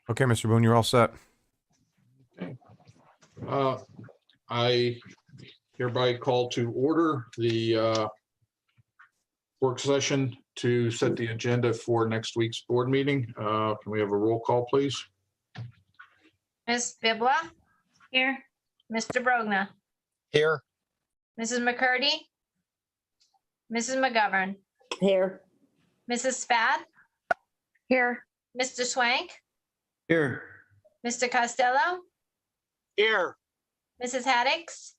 Okay, Mr. Boone, you're all set. I hereby call to order the work session to set the agenda for next week's board meeting. Can we have a roll call, please? Ms. Bibla? Here. Mr. Brogna? Here. Mrs. McCurdy? Mrs. McGovern? Here. Mrs. Spad? Here. Mr. Swank? Here. Mr. Costello? Here. Mrs. Haddix?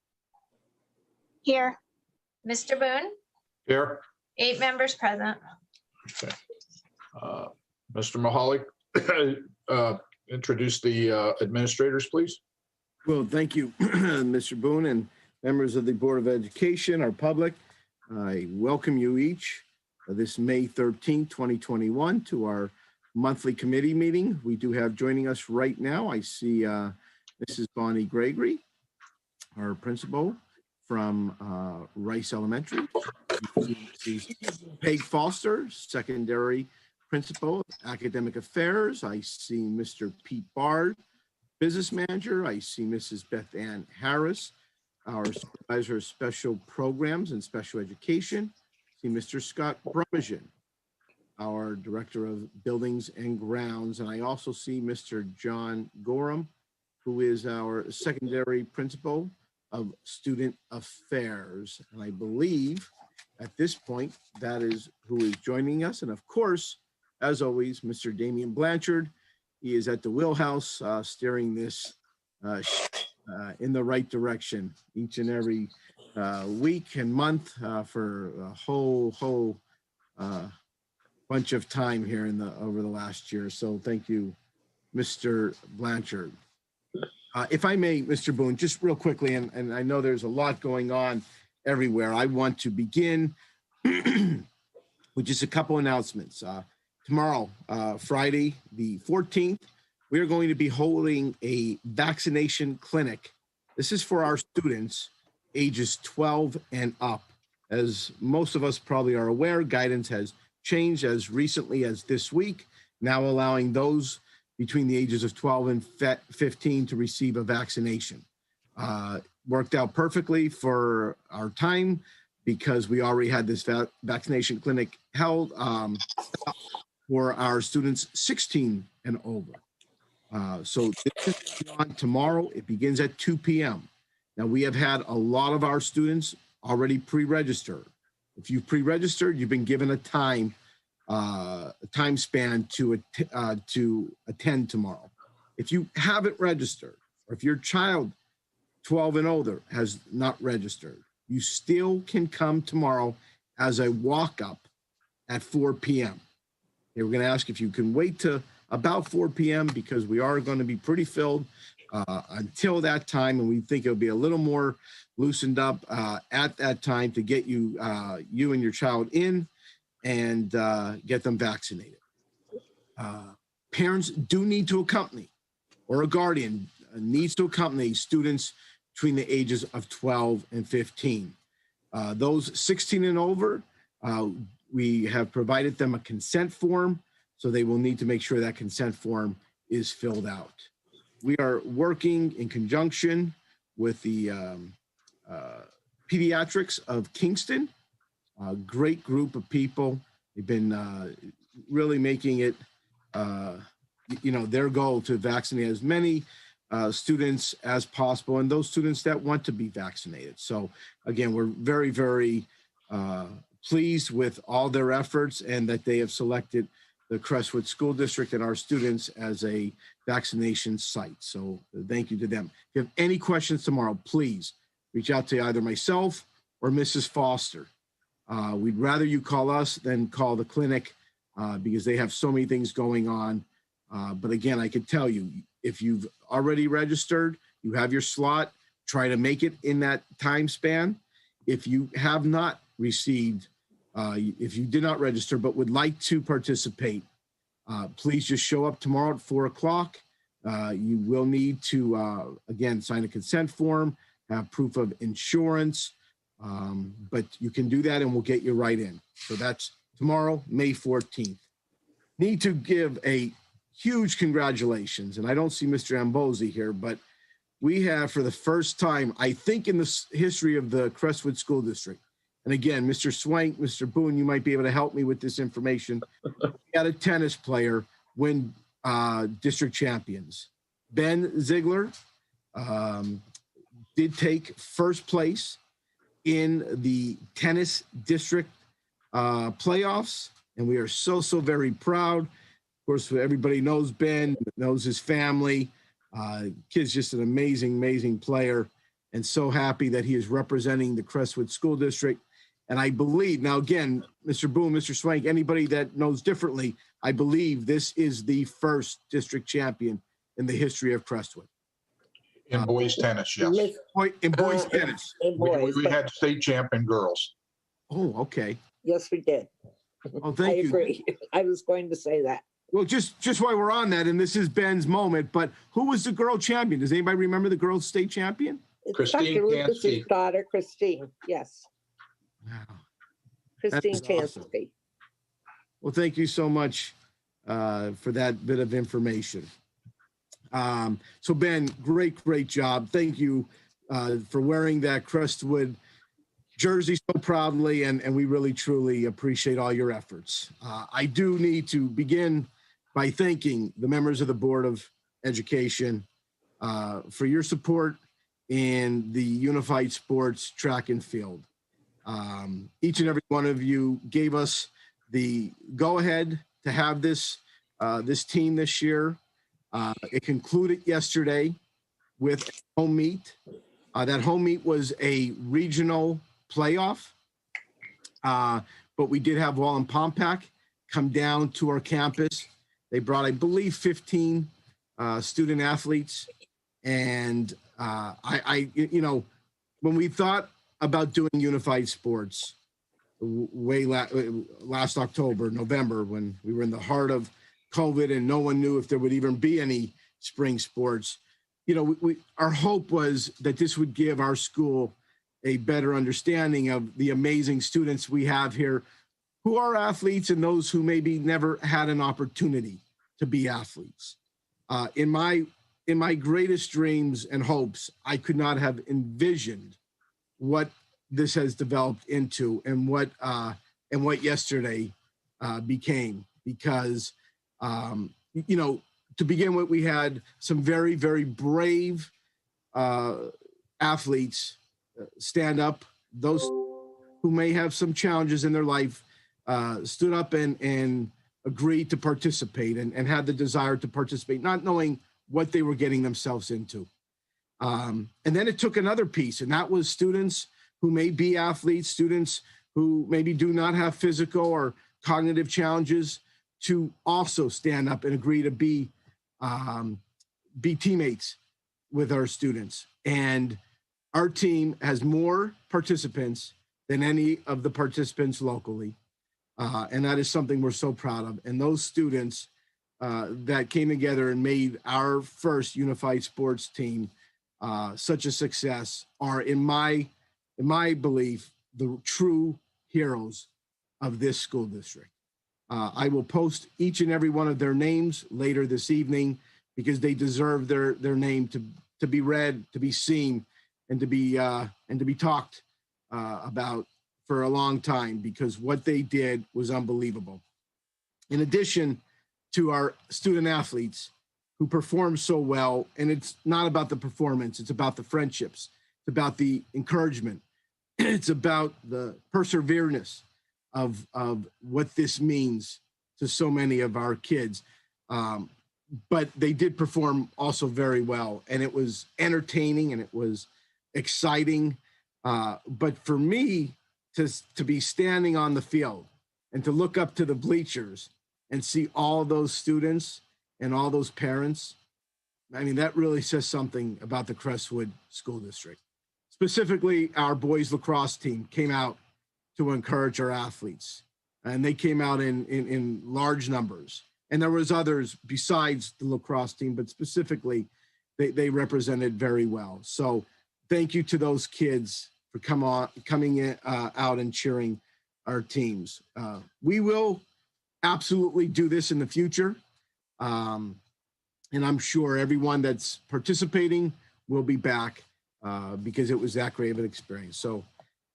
Here. Mr. Boone? Here. 8 members present. Okay. Mr. Mahalik, introduce the administrators, please. Well, thank you, Mr. Boone and members of the Board of Education, our public. I welcome you each this May 13th, 2021 to our monthly committee meeting. We do have joining us right now. I see Mrs. Bonnie Gregory, our principal from Rice Elementary. Peg Foster, secondary principal, academic affairs. I see Mr. Pete Bard, business manager. I see Mrs. Beth Ann Harris, our supervisor of special programs and special education. I see Mr. Scott Brummagen, our director of buildings and grounds. And I also see Mr. John Gorham, who is our secondary principal of student affairs. And I believe at this point, that is who is joining us. And of course, as always, Mr. Damian Blanchard. He is at the wheelhouse steering this in the right direction each and every week and month for a whole bunch of time here over the last year. So thank you, Mr. Blanchard. If I may, Mr. Boone, just real quickly, and I know there's a lot going on everywhere. I want to begin with just a couple announcements. Tomorrow, Friday, the 14th, we are going to be holding a vaccination clinic. This is for our students ages 12 and up. As most of us probably are aware, guidance has changed as recently as this week, now allowing those between the ages of 12 and 15 to receive a vaccination. Worked out perfectly for our time because we already had this vaccination clinic held for our students 16 and over. So this is on tomorrow. It begins at 2 p.m. Now we have had a lot of our students already pre-registered. If you've pre-registered, you've been given a time span to attend tomorrow. If you haven't registered, or if your child 12 and older has not registered, you still can come tomorrow as a walk-up at 4 p.m. Okay, we're going to ask if you can wait to about 4 p.m. because we are going to be pretty filled until that time, and we think it'll be a little more loosened up at that time to get you and your child in and get them vaccinated. Parents do need to accompany, or a guardian needs to accompany students between the ages of 12 and 15. Those 16 and over, we have provided them a consent form, so they will need to make sure that consent form is filled out. We are working in conjunction with the Pediatrics of Kingston, a great group of people. They've been really making it, their goal to vaccinate as many students as possible, and those students that want to be vaccinated. So again, we're very, very pleased with all their efforts and that they have selected the Crestwood School District and our students as a vaccination site. So thank you to them. If you have any questions tomorrow, please reach out to either myself or Mrs. Foster. We'd rather you call us than call the clinic because they have so many things going on. But again, I could tell you, if you've already registered, you have your slot, try to make it in that time span. If you have not received, if you did not register but would like to participate, please just show up tomorrow at 4 o'clock. You will need to, again, sign a consent form, have proof of insurance, but you can do that and we'll get you right in. So that's tomorrow, May 14th. Need to give a huge congratulations. And I don't see Mr. Ambosi here, but we have, for the first time, I think in the history of the Crestwood School District, and again, Mr. Swank, Mr. Boone, you might be able to help me with this information. We had a tennis player win district champions. Ben Ziegler did take first place in the tennis district playoffs, and we are so very proud. Of course, everybody knows Ben, knows his family. Kid's just an amazing player, and so happy that he is representing the Crestwood School District. And I believe, now again, Mr. Boone, Mr. Swank, anybody that knows differently, I believe this is the first district champion in the history of Crestwood. In boys tennis, yes. In boys tennis. In boys, We had state champion girls. Oh, okay. yes, we did. Oh, I thank you. agree. I was going to say that. Well, just while we're on that, and this is Ben's moment, but who was the girl champion? Does anybody remember the girls state champion? It's Christine Dr. Lucas's Tansky. daughter, Christine. Yes, Wow. Christine is awesome. Tansky. Well, thank you so much for that bit of information. So Ben, great job. Thank you for wearing that Crestwood jersey so proudly, and we really truly appreciate all your efforts. I do need to begin by thanking the members of the Board of Education for your support in the Unified Sports Track and Field. Each and every one of you gave us the go-ahead to have this team this year. It concluded yesterday with a home meet. That home meet was a regional playoff, but we did have Wallenpaupack come down to our campus. They brought, I believe, 15 student athletes. And when we thought about doing unified sports last October, November, when we were in the heart of COVID and no one knew if there would even be any spring sports, our hope was that this would give our school a better understanding of the amazing students we have here who are athletes and those who maybe never had an opportunity to be athletes. In my greatest dreams and hopes, I could not have envisioned what this has developed into and what yesterday became, because to begin with, we had some very brave athletes stand up. Those who may have some challenges in their life stood up and agreed to participate and had the desire to participate, not knowing what they were getting themselves into. And then it took another piece, and that was students who may be athletes, students who maybe do not have physical or cognitive challenges, to also stand up and agree to be teammates with our students. And our team has more participants than any of the participants locally. And that is something we're so proud of. And those students that came together and made our first unified sports team such a success are, in my belief, the true heroes of this school district. I will post each and every one of their names later this evening, because they deserve their name to be read, to be seen, and to be talked about for a long time, because what they did was unbelievable. In addition to our student athletes who performed so well, and it's not about the performance, it's about the friendships, it's about the encouragement, it's about the perseverance of what this means to so many of our kids. But they did perform also very well, and it was entertaining and it was exciting. But for me to be standing on the field and to look up to the bleachers and see all those students and all those parents, I mean, that really says something about the Crestwood School District. Specifically, our boys lacrosse team came out to encourage our athletes, and they came out in large numbers. And there was others besides the lacrosse team, but specifically they represented very well. So thank you to those kids for coming out and cheering our teams. We will absolutely do this in the future. And I'm sure everyone that's participating will be back because it was that great of an experience. So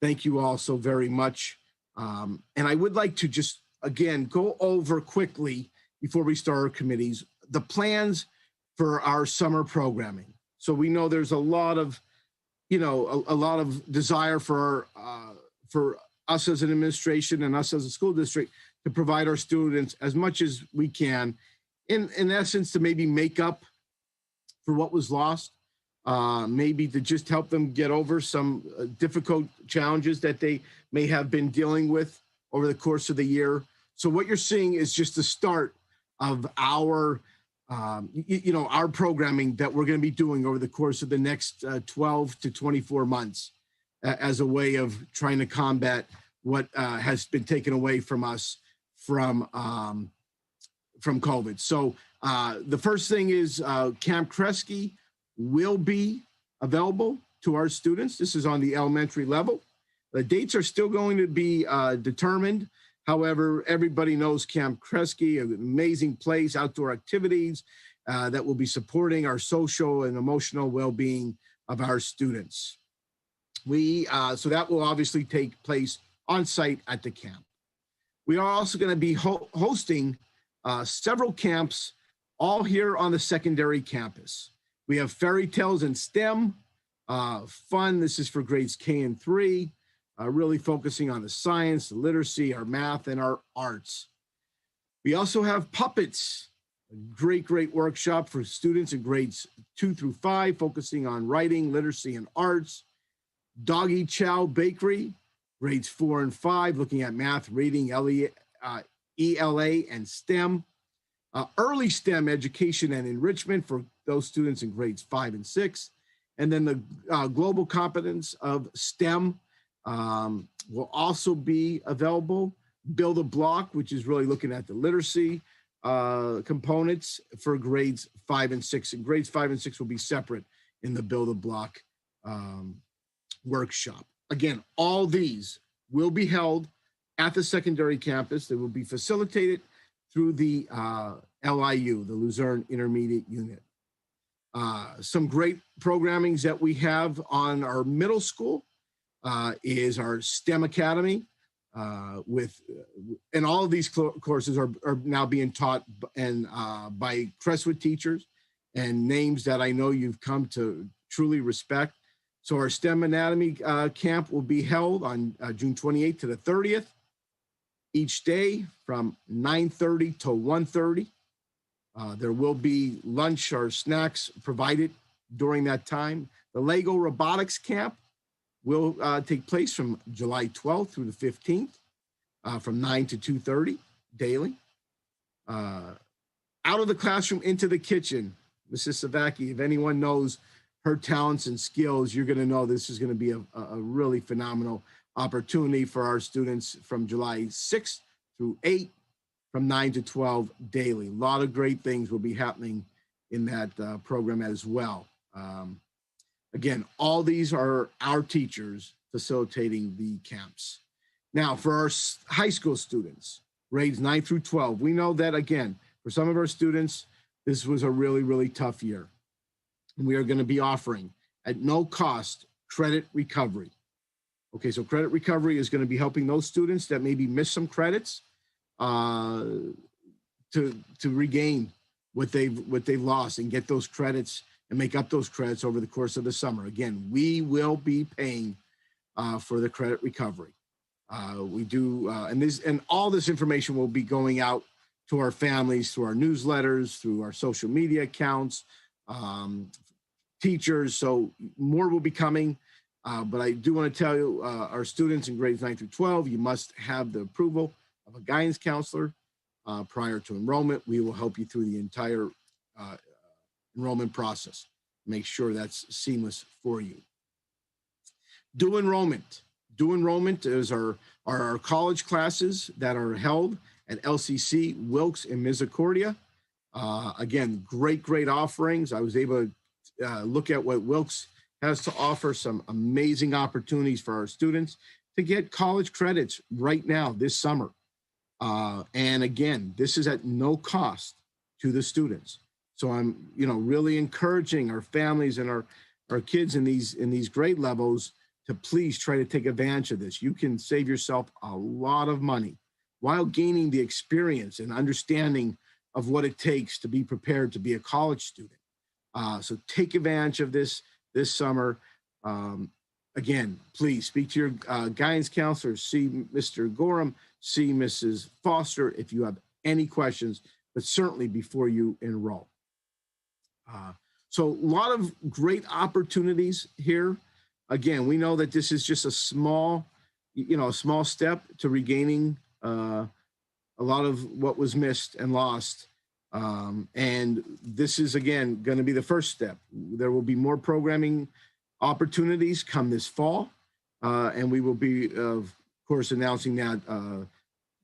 thank you all so very much. And I would like to just, again, go over quickly before we start our committees, the plans for our summer programming. So we know there's a lot of, a lot of desire for us as an administration and us as a school district to provide our students as much as we can, in essence, to maybe make up for what was lost, maybe to just help them get over some difficult challenges that they may have been dealing with over the course of the year. So what you're seeing is just the start of our our programming that we're going to be doing over the course of the next 12 to 24 months as a way of trying to combat what has been taken away from us from COVID. So the first thing is Camp Kresge will be available to our students. This is on the elementary level. The dates are still going to be determined. However, everybody knows Camp Kresge, an amazing place, outdoor activities that will be supporting our social and emotional well-being of our students. So that will obviously take place on site at the camp. We are also going to be hosting several camps all here on the secondary campus. We have Fairy Tales in STEM, fun. This is for grades K and 3. Really focusing on the science, the literacy, our math, and our arts. We also have Puppets, a great workshop for students in grades 2 through 5, focusing on writing, literacy, and arts. Doggy Chow Bakery, grades 4 and 5, looking at math, reading, ELA, and STEM. Early STEM education and enrichment for those students in grades 5 and 6. And then the global competence of STEM will also be available. Build a Block, which is really looking at the literacy components for grades 5 and 6. And grades 5 and 6 will be separate in the Build a Block workshop. Again, all these will be held at the secondary campus. They will be facilitated through the LIU, the Luzerne Intermediate Unit. Some great programmings that we have on our middle school is our STEM Academy and all of these courses are now being taught by Crestwood teachers and names that I know you've come to truly respect. So our STEM Anatomy camp will be held on June 28th to the 30th, each day from 9:30 to 1:30. There will be lunch or snacks provided during that time. The Lego Robotics Camp will take place from July 12th through the 15th, from 9 to 2:30 daily. Out of the classroom into the kitchen, Mrs. Savaki, if anyone knows her talents and skills, you're going to know this is going to be a really phenomenal opportunity for our students from July 6th through 8th, from 9 to 12 daily. A lot of great things will be happening in that program as well. Again, all these are our teachers facilitating the camps. Now, for our high school students, grades 9 through 12, we know that, again, for some of our students, this was a really tough year. And we are going to be offering, at no cost, credit recovery. Okay, so credit recovery is going to be helping those students that maybe missed some credits to regain what they've lost and get those credits and make up those credits over the course of the summer. Again, we will be paying for the credit recovery. We do, and all this information will be going out to our families through our newsletters, through our social media accounts, teachers. So more will be coming. But I do want to tell you, our students in grades 9 through 12, you must have the approval of a guidance counselor prior to enrollment. We will help you through the entire enrollment process. Make sure that's seamless for you. Due enrollment. Due enrollment is our college classes that are held at LCC, Wilkes, and Misericordia. Again, great offerings. I was able to look at what Wilkes has to offer, some amazing opportunities for our students to get college credits right now this summer. And again, this is at no cost to the students. So I'm, really encouraging our families and our kids in these grade levels to please try to take advantage of this. You can save yourself a lot of money while gaining the experience and understanding of what it takes to be prepared to be a college student. So take advantage of this summer. Again, please speak to your guidance counselor, see Mr. Gorham, see Mrs. Foster if you have any questions, but certainly before you enroll. So a lot of great opportunities here. Again, we know that this is just a small step to regaining a lot of what was missed and lost. And this is, again, going to be the first step. There will be more programming opportunities come this fall. And we will be, of course, announcing that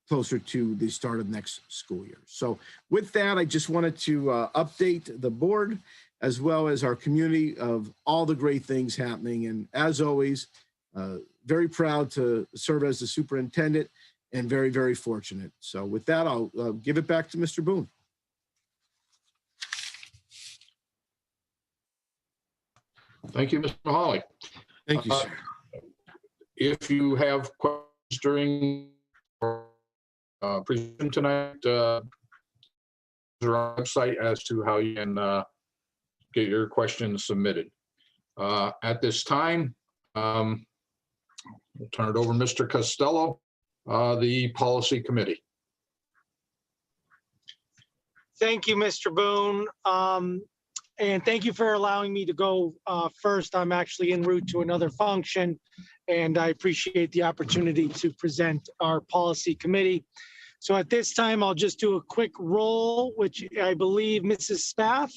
closer to the start of next school year. So with that, I just wanted to update the board as well as our community of all the great things happening. And as always, very proud to serve as the superintendent and very, very fortunate. So with that, I'll give it back to Mr. Boone. Thank you, Mr. Mahalik. Thank you, sir. If you have questions during presentation tonight, there's our website as to how you can get your questions submitted. At this time, we'll turn it over to Mr. Costello, the policy committee. Thank you, Mr. Boone. And thank you for allowing me to go first. I'm actually en route to another function, and I appreciate the opportunity to present our policy committee. So at this time, I'll just do a quick roll, which I believe Mrs. Spath.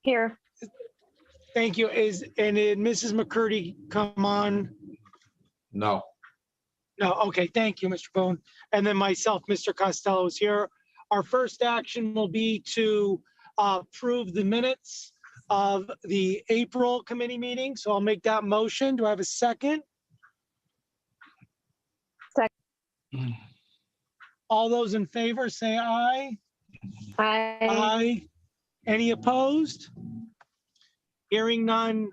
Here. Thank you. And did Mrs. McCurdy come on? No. No, okay, thank you, Mr. Boone. And then myself, Mr. Costello is here. Our first action will be to approve the minutes of the April committee meeting. So I'll make that motion. Do I have a second? Second. All those in favor say aye. Aye. Aye. Any opposed? Hearing none,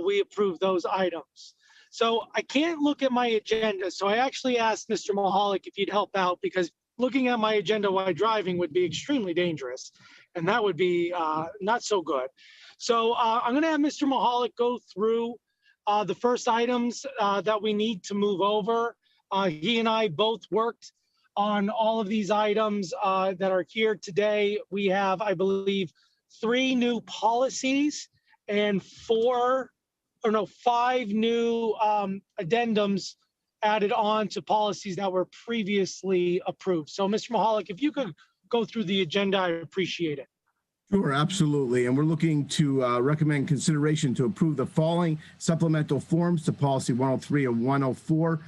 we approve those items. So I can't look at my agenda. So I actually asked Mr. Mahalik if he'd help out, because looking at my agenda while driving would be extremely dangerous. And that would be not so good. So I'm going to have Mr. Mahalik go through the first items that we need to move over. He and I both worked on all of these items that are here today. We have, I believe, 3 new policies and 5 new addendums added on to policies that were previously approved. So Mr. Mahalik, if you could go through the agenda, I appreciate it. Sure, absolutely. And we're looking to recommend consideration to approve the following supplemental forms to policy 103 and 104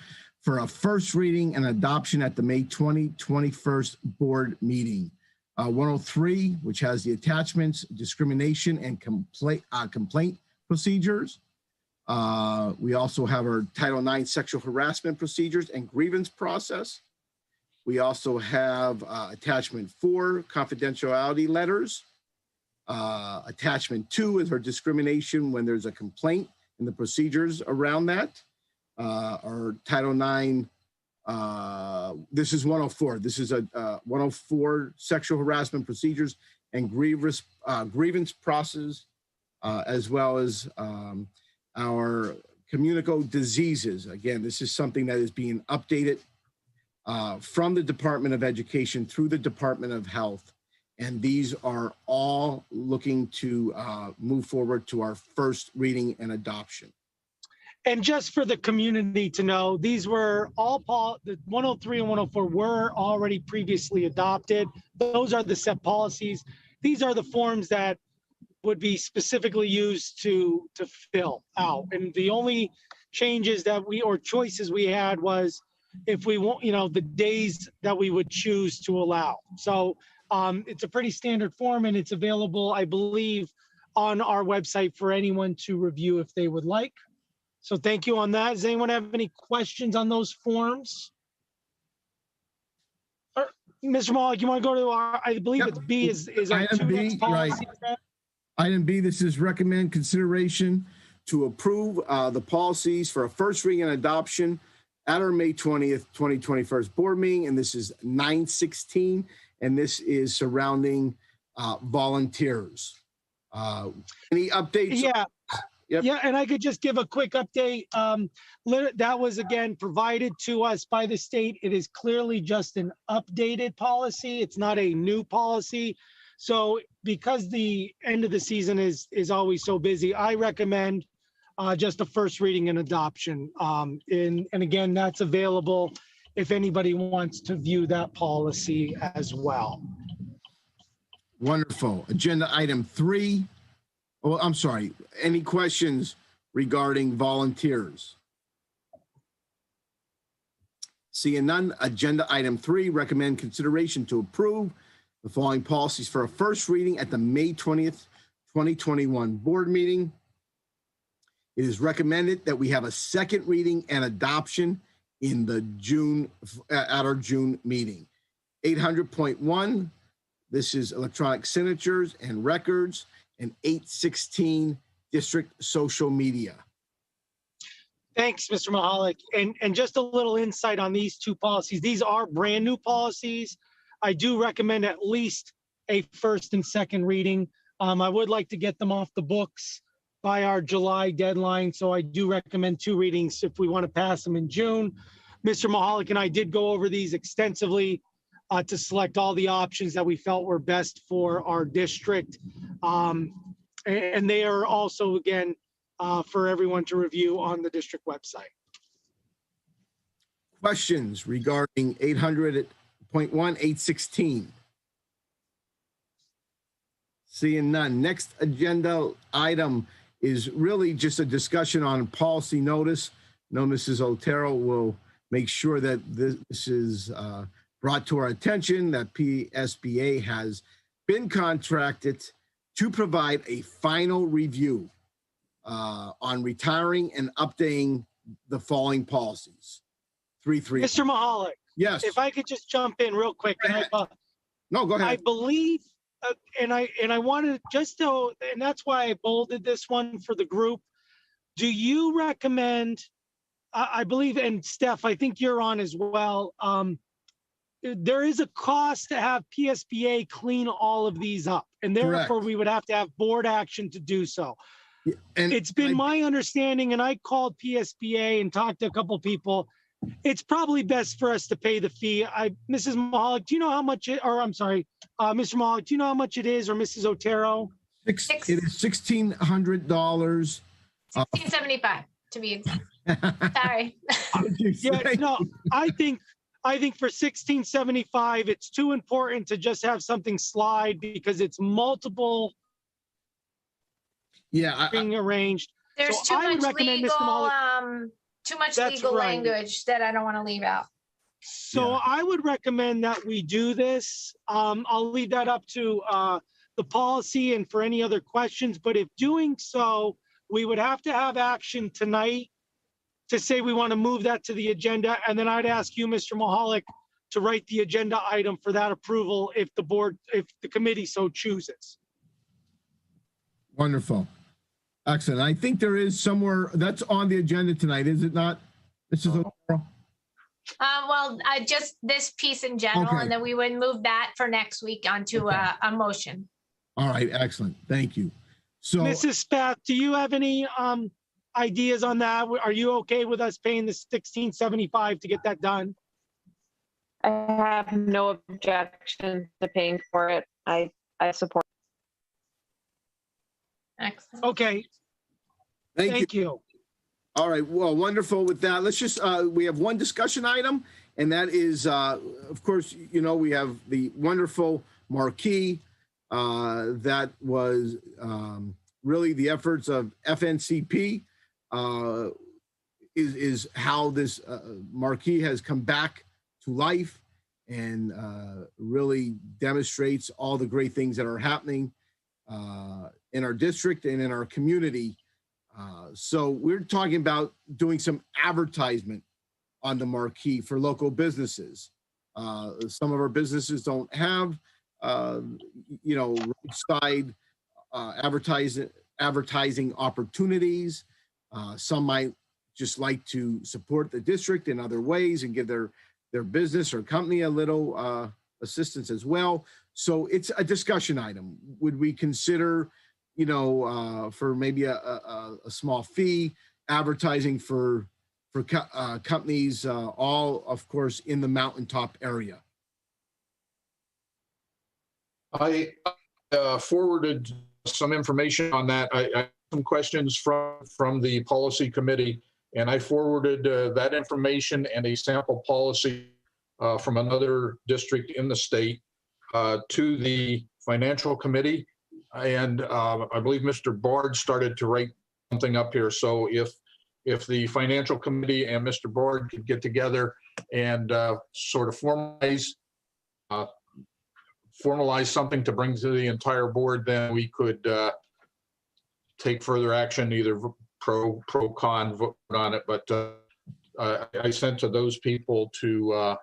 for a first reading and adoption at the May 2021 board meeting. 103, which has the attachments, discrimination and complaint procedures. We also have our Title IX sexual harassment procedures and grievance process. We also have attachment 4, confidentiality letters. Attachment 2 is our discrimination when there's a complaint and the procedures around that. Our Title IX, this is 104. This is a 104 sexual harassment procedures and grievance process, as well as our communicable diseases. Again, this is something that is being updated from the Department of Education through the Department of Health. And these are all looking to move forward to our first reading and adoption. And just for the community to know, these were all, the 103 and 104 were already previously adopted. Those are the set policies. These are the forms that would be specifically used to fill out. And the only changes that choices we had was if we want, the days that we would choose to allow. So it's a pretty standard form, and it's available, I believe, on our website for anyone to review if they would like. So thank you on that. Does anyone have any questions on those forms? Mr. Mahalik, you want to go to our, I believe Yep. it's B is our Item two B, next right. policies. then? Item B, this is recommend consideration to approve the policies for a first reading and adoption at our May 20th, 2021 board meeting, and this is 916, and this is surrounding volunteers. Any updates? Yeah. Yep. Yeah, and I could just give a quick update. That was again provided to us by the state. It is clearly just an updated policy. It's not a new policy. So because the end of the season is always so busy, I recommend just a first reading and adoption. And again, that's available if anybody wants to view that policy as well. Wonderful. Agenda item 3. Oh, I'm sorry. Any questions regarding volunteers? Seeing none, agenda item 3, recommend consideration to approve the following policies for a first reading at the May 20th, 2021 board meeting. It is recommended that we have a second reading and adoption in the at our June meeting. 800.1, this is electronic signatures and records, and 816 district social media. Thanks, Mr. Mahalik. And just a little insight on these two policies. These are brand new policies. I do recommend at least a first and second reading. I would like to get them off the books by our July deadline. So I do recommend 2 readings if we want to pass them in June. Mr. Mahalik and I did go over these extensively to select all the options that we felt were best for our district. And they are also, again, for everyone to review on the district website. Questions regarding 800.1, 816? Seeing none. Next agenda item is really just a discussion on policy notice. No, Mrs. Otero will make sure that this is brought to our attention, that PSBA has been contracted to provide a final review on retiring and updating the following policies. 3.3. Mr. Mahalik, Yes. if I could just jump in real quick. Go ahead. No, go I ahead. believe, and I wanted just to, and that's why I bolded this one for the group. Do you recommend, I believe, and Steph, I think you're on as well. There is a cost to have PSBA clean all of these up, and therefore Correct. we would have to have board action to do so. And It's been my understanding, and I called PSBA and talked to a couple people. It's probably best for us to pay the fee. Mrs. Mahalik, do you know how much it, or I'm sorry, Mr. Mahalik, do you know how much it is, or Mrs. Otero? it is $1,600. $16.75 to be exact. Sorry. Yeah, no, I think for $16.75, it's too important to just have something slide because it's multiple Yeah, being arranged. There's So too I would much recommend Mr. legal, Mahalik- too much That's legal right. language that I don't want to leave out. So Yeah. I would recommend that we do this. I'll leave that up to the policy and for any other questions, but if doing so, we would have to have action tonight to say we want to move that to the agenda, and then I'd ask you, Mr. Mahalik, to write the agenda item for that approval if the committee so chooses. Wonderful. Excellent. I think there is somewhere that's on the agenda tonight, is it not? Mrs. Otero? Well, just this piece in general, Okay. and then we would move that for next week onto a motion. All right, excellent. Thank you. So, Mrs. Spath, do you have any ideas on that? Are you okay with us paying the $16.75 to get that done? I have no objection to paying for it. I support. Excellent. Okay, thank you. thank you. All right, well, wonderful with that. Let's just, we have one discussion item, and that is, of course, you know, we have the wonderful marquee that was really the efforts of FNCP is how this marquee has come back to life and really demonstrates all the great things that are happening in our district and in our community. So we're talking about doing some advertisement on the marquee for local businesses. Some of our businesses don't have, roadside advertising opportunities. Some might just like to support the district in other ways and give their business or company a little assistance as well. So it's a discussion item. Would we consider, for maybe a small fee, advertising for companies, all of course in the mountaintop area? I forwarded some information on that. I have some questions from the policy committee, and I forwarded that information and a sample policy from another district in the state to the financial committee. And I believe Mr. Bard started to write something up here. So if the financial committee and Mr. Bard could get together and sort of formalize something to bring to the entire board, then we could take further action, either pro, con, vote on it. But I sent to those people to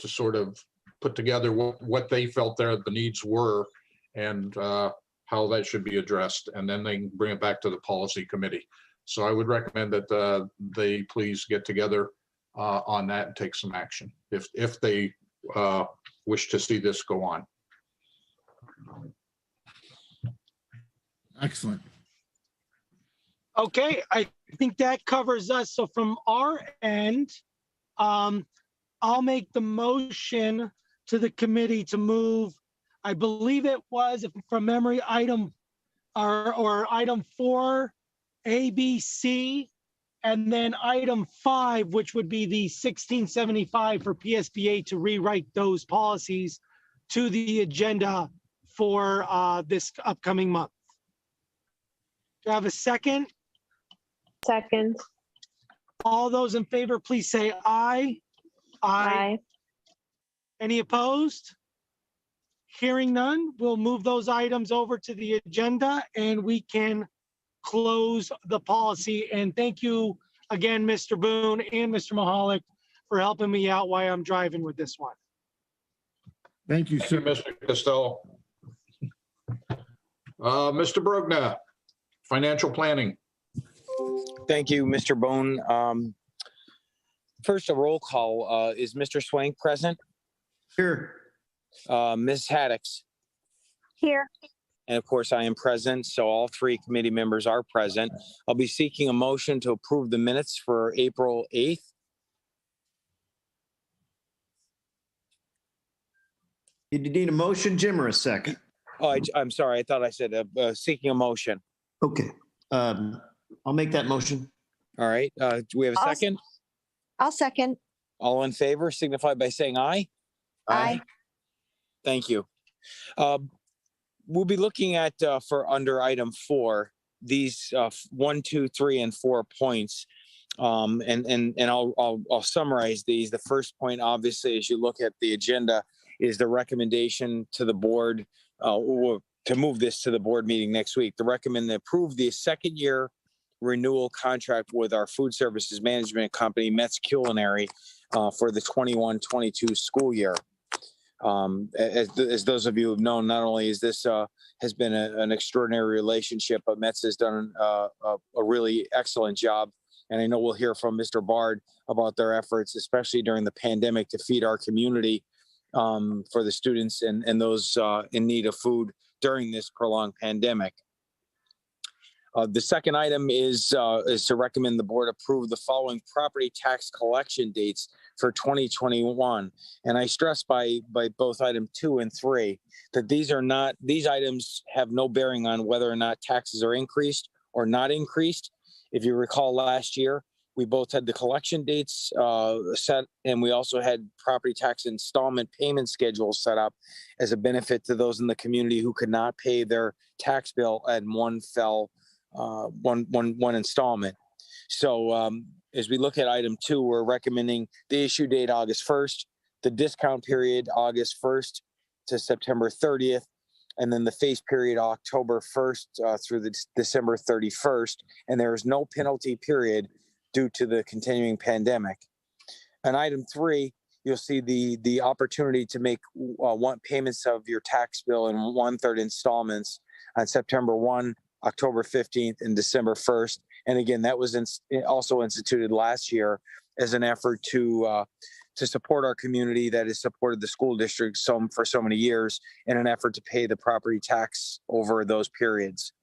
sort of put together what they felt the needs were and how that should be addressed. And then they can bring it back to the policy committee. So I would recommend that they please get together on that and take some action if they wish to see this go on. Excellent. Okay, I think that covers us. So from our end, I'll make the motion to the committee to move, I believe it was, if from memory, item 4, A, B, C, and then item 5, which would be the 1675 for PSBA to rewrite those policies to the agenda for this upcoming month. Do I have a second? Second. All those in favor, please say aye. Aye. Any opposed? Hearing none, we'll move those items over to the agenda and we can close the policy. And thank you again, Mr. Boone and Mr. Mahalik, for helping me out while I'm driving with this one. Thank you, Thank you, sir. Mr. Costello. Mr. Brogna, financial planning. Thank you, Mr. Bone. First, a roll call. Is Mr. Swank present? Here. Ms. Haddix? Here. And of course, I am present, so all 3 committee members are present. I'll be seeking a motion to approve the minutes for April 8th. You need a motion, Jim, or a second? Oh, I'm sorry. I thought I said seeking a motion. Okay. I'll make that motion. All right. Do we have a second? I'll second. All in favor signify by saying aye. Aye. Thank you. We'll be looking at for under item 4, these 1, 2, 3, and 4 points. And I'll summarize these. The first point, obviously, as you look at the agenda, is the recommendation to the board to move this to the board meeting next week. The recommend to approve the 2nd year renewal contract with our food services management company, Metz Culinary, for the 21-22 school year. As those of you have known, not only is this has been an extraordinary relationship, but Metz has done a really excellent job. And I know we'll hear from Mr. Bard about their efforts, especially during the pandemic, to feed our community for the students and those in need of food during this prolonged pandemic. The second item is to recommend the board approve the following property tax collection dates for 2021. And I stress by both item 2 and 3 that these items have no bearing on whether or not taxes are increased or not increased. If you recall last year, we both had the collection dates set, and we also had property tax installment payment schedules set up as a benefit to those in the community who could not pay their tax bill at one installment. So as we look at item 2, we're recommending the issue date August 1st, the discount period August 1st to September 30th, and then the face period October 1st through the December 31st. And there is no penalty period due to the continuing pandemic. And item 3, you'll see the opportunity to make one payments of your tax bill in 1/3 installments on September 1, October 15th, and December 1st. And again, that was also instituted last year as an effort to support our community that has supported the school district for so many years in an effort to pay the property tax over those periods.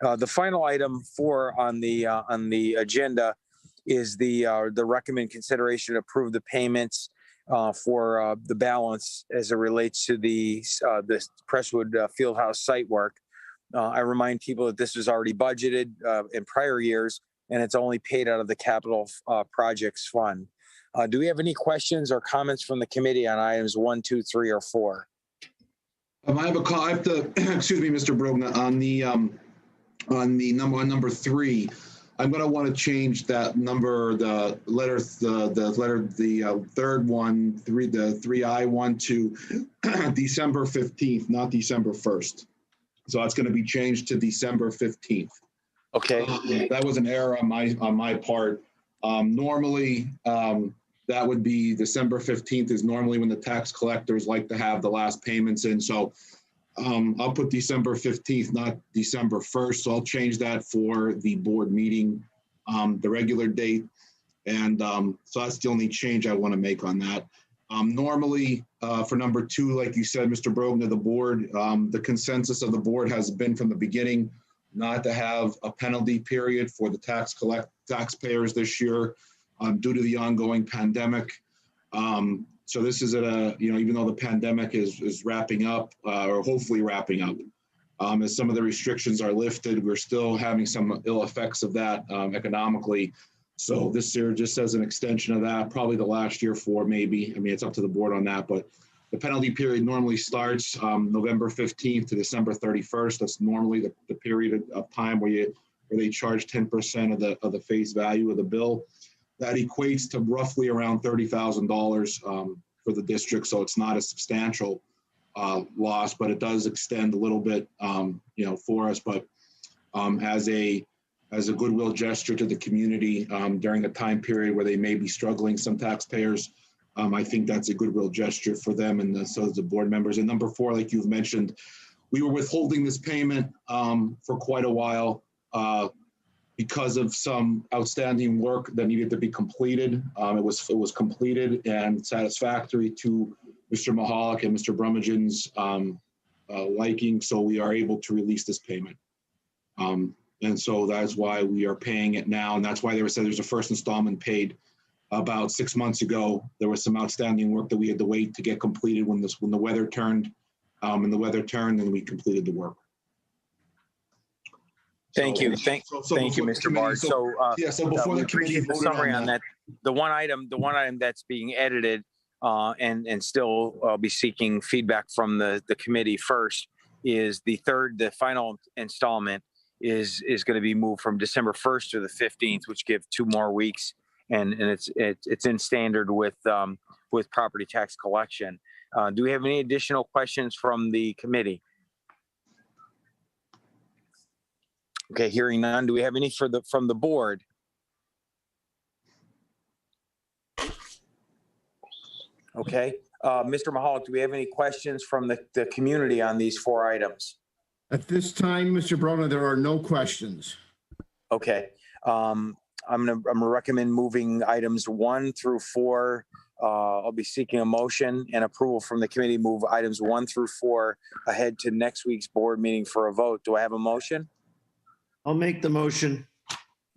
The final item on the agenda is the recommend consideration to approve the payments for the balance as it relates to the Crestwood Fieldhouse site work. I remind people that this was already budgeted in prior years, and it's only paid out of the capital projects fund. Do we have any questions or comments from the committee on items 1, 2, 3, or 4? I have to, excuse me, Mr. Brogna, on the number 3. I'm going to want to change that number, the third one, the 3I one to December 15th, not December 1st. So it's going to be changed to December 15th. Okay. That was an error on my part. Normally, that would be December 15th is normally when the tax collectors like to have the last payments in. So I'll put December 15th, not December 1st. So I'll change that for the board meeting, the regular date. And so that's the only change I want to make on that. Normally, for number 2, like you said, Mr. Brogna, the board, the consensus of the board has been from the beginning not to have a penalty period for the taxpayers this year due to the ongoing pandemic. So this is even though the pandemic is wrapping up or hopefully wrapping up, as some of the restrictions are lifted, we're still having some ill effects of that economically. So this year, just as an extension of that, probably the last year for maybe, I mean, it's up to the board on that, but the penalty period normally starts November 15th to December 31st. That's normally the period of time where they charge 10% of the face value of the bill. That equates to roughly around $30,000 for the district. So it's not a substantial loss, but it does extend a little bit, for us. But as a goodwill gesture to the community during a time period where they may be struggling, some taxpayers, I think that's a goodwill gesture for them and so the board members. And number 4, like you've mentioned, we were withholding this payment for quite a while because of some outstanding work that needed to be completed. It was completed and satisfactory to Mr. Mahalik and Mr. Brummaging's liking, so we are able to release this payment. And so that's why we are paying it now, and that's why they said there's a first installment paid about 6 months ago. There was some outstanding work that we had to wait to get completed when the weather turned, and then we completed the work. Thank you. Thank you, Mr. Bard. So before we the committee appreciate the voted summary on on that. The one item that's being edited and still be seeking feedback from the committee first is the final installment is going to be moved from December 1st to the 15th, which give 2 more weeks. And it's in standard with property tax collection. Do we have any additional questions from the committee? Okay, hearing none. Do we have any from the board? Okay, Mr. Mahalik, do we have any questions from the community on these 4 items? At this time, Mr. Brogna, there are no questions. Okay, I'm gonna recommend moving items 1 through 4. I'll be seeking a motion and approval from the committee. Move items 1 through 4 ahead to next week's board meeting for a vote. Do I have a motion? I'll make the motion.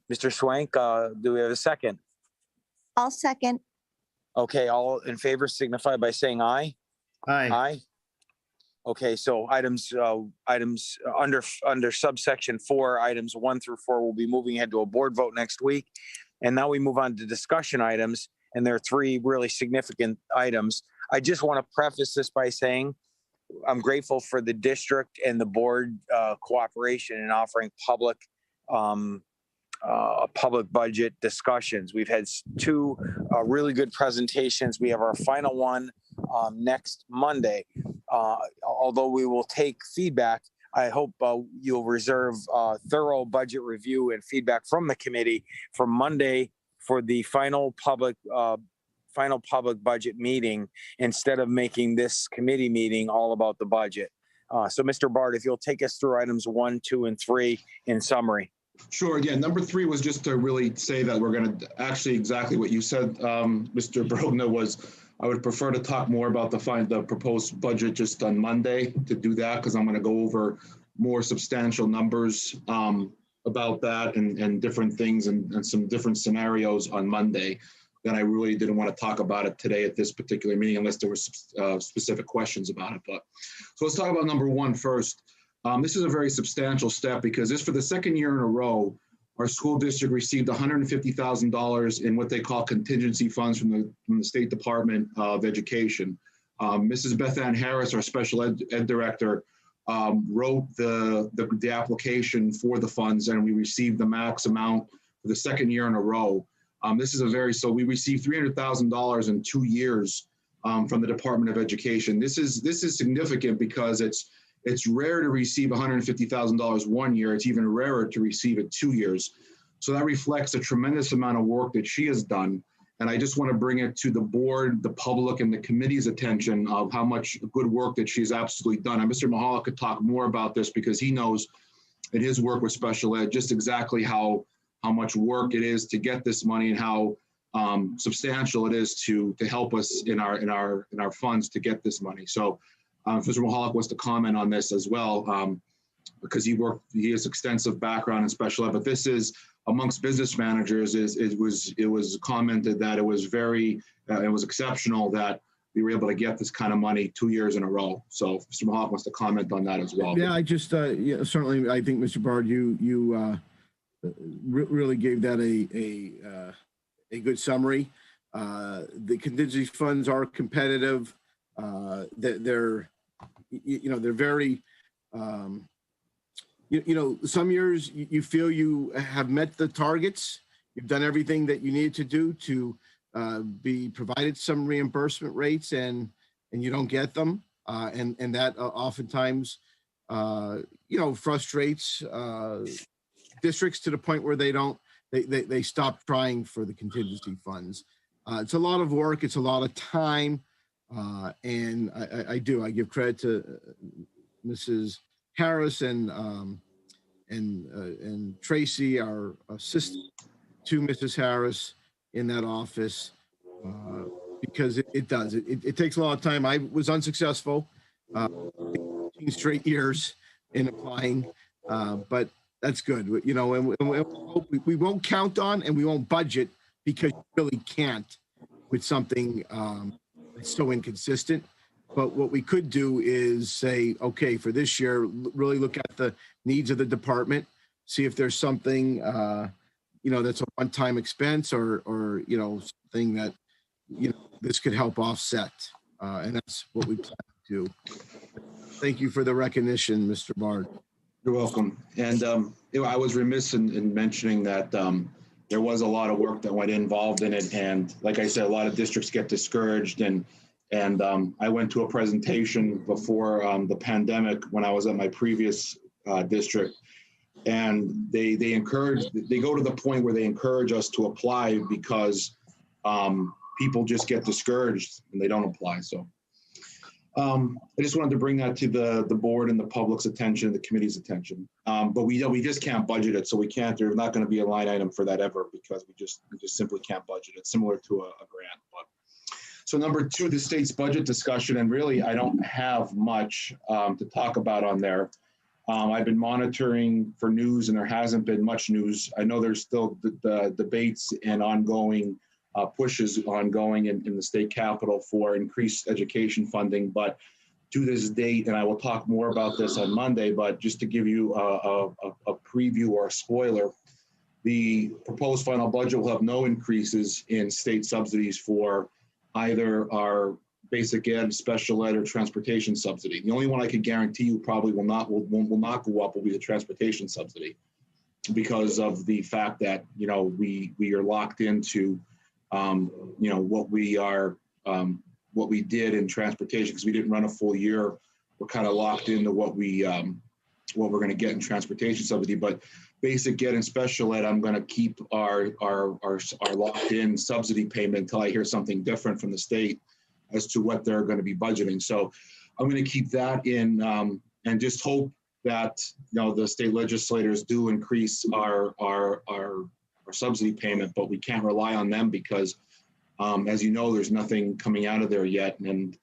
Mr. Swank, do we have a second? I'll second. Okay, all in favor signify by saying aye. Aye. Aye. Okay, so items under subsection 4, items 1 through 4 will be moving ahead to a board vote next week. And now we move on to discussion items, and there are 3 really significant items. I just want to preface this by saying I'm grateful for the district and the board cooperation in offering public budget discussions. We've had 2 really good presentations. We have our final one next Monday. Although we will take feedback, I hope you'll reserve thorough budget review and feedback from the committee for Monday for the final public final public budget meeting instead of making this committee meeting all about the budget. So Mr. Bard, if you'll take us through items 1, 2, and 3 in summary. Sure. Yeah. Number 3 was just to really say that we're going to actually exactly what you said, Mr. Brogna, was I would prefer to talk more about the proposed budget just on Monday to do that, because I'm going to go over more substantial numbers about that and different things and some different scenarios on Monday. Then I really didn't want to talk about it today at this particular meeting unless there were specific questions about it. But so let's talk about number 1 first. This is a very substantial step because this, for the second year in a row, our school district received $150,000 in what they call contingency funds from the State Department of Education. Mrs. Beth Ann Harris, our special ed director, wrote the application for the funds, and we received the max amount for the second year in a row. So we received $300,000 in 2 years from the Department of Education. This is significant because it's rare to receive $150,000 1 year. It's even rarer to receive it 2 years. So that reflects a tremendous amount of work that she has done. And I just want to bring it to the board, the public, and the committee's attention of how much good work that she's absolutely done. And Mr. Mahalik could talk more about this because he knows in his work with special ed just exactly how much work it is to get this money and how substantial it is to help us in our funds to get this money. So if Mr. Mahalik wants to comment on this as well, because he has extensive background in special ed, but this is amongst business managers, it was commented that it was exceptional that we were able to get this kind of money 2 years in a row. So if Mr. Mahalik wants to comment on that as well. Yeah, I just, certainly, I think, Mr. Bard, you really gave that a good summary. The contingency funds are competitive. They're very, some years you feel you have met the targets. You've done everything that you needed to do to be provided some reimbursement rates, and you don't get them. And that oftentimes, frustrates districts to the point where they stop trying for the contingency funds. It's a lot of work. It's a lot of time. And I give credit to Mrs. Harris and Tracy, our assistant to Mrs. Harris in that office, because it takes a lot of time. I was unsuccessful 15 straight years in applying, but that's good. And we won't count on and we won't budget because you really can't with something that's so inconsistent. But what we could do is say, okay, for this year, really look at the needs of the department, see if there's something, that's a one-time expense or something that, this could help offset. And that's what we plan to do. Thank you for the recognition, Mr. Bard. You're welcome. And I was remiss in mentioning that there was a lot of work that went involved in it. And like I said, a lot of districts get discouraged. And I went to a presentation before the pandemic when I was at my previous district. And they go to the point where they encourage us to apply because people just get discouraged and they don't apply. So I just wanted to bring that to the board and the public's attention, the committee's attention. But we just can't budget it, so we can't. There's not going to be a line item for that ever because we just simply can't budget it. Similar to a grant. But so number 2, the state's budget discussion, and really I don't have much to talk about on there. I've been monitoring for news, and there hasn't been much news. I know there's still the debates and ongoing pushes ongoing in the state capitol for increased education funding, but to this date, and I will talk more about this on Monday, but just to give you a preview or a spoiler, the proposed final budget will have no increases in state subsidies for either our basic ed, special ed, or transportation subsidy. The only one I could guarantee you probably will not go up will be the transportation subsidy, because of the fact that we are locked into what we did in transportation, because we didn't run a full year. We're kind of locked into what we what we're going to get in transportation subsidy, but basic ed and special ed, I'm going to keep our locked in subsidy payment until I hear something different from the state as to what they're going to be budgeting. So I'm going to keep that in and just hope that, you know, the state legislators do increase our subsidy payment, but we can't rely on them because, as you know, there's nothing coming out of there yet. And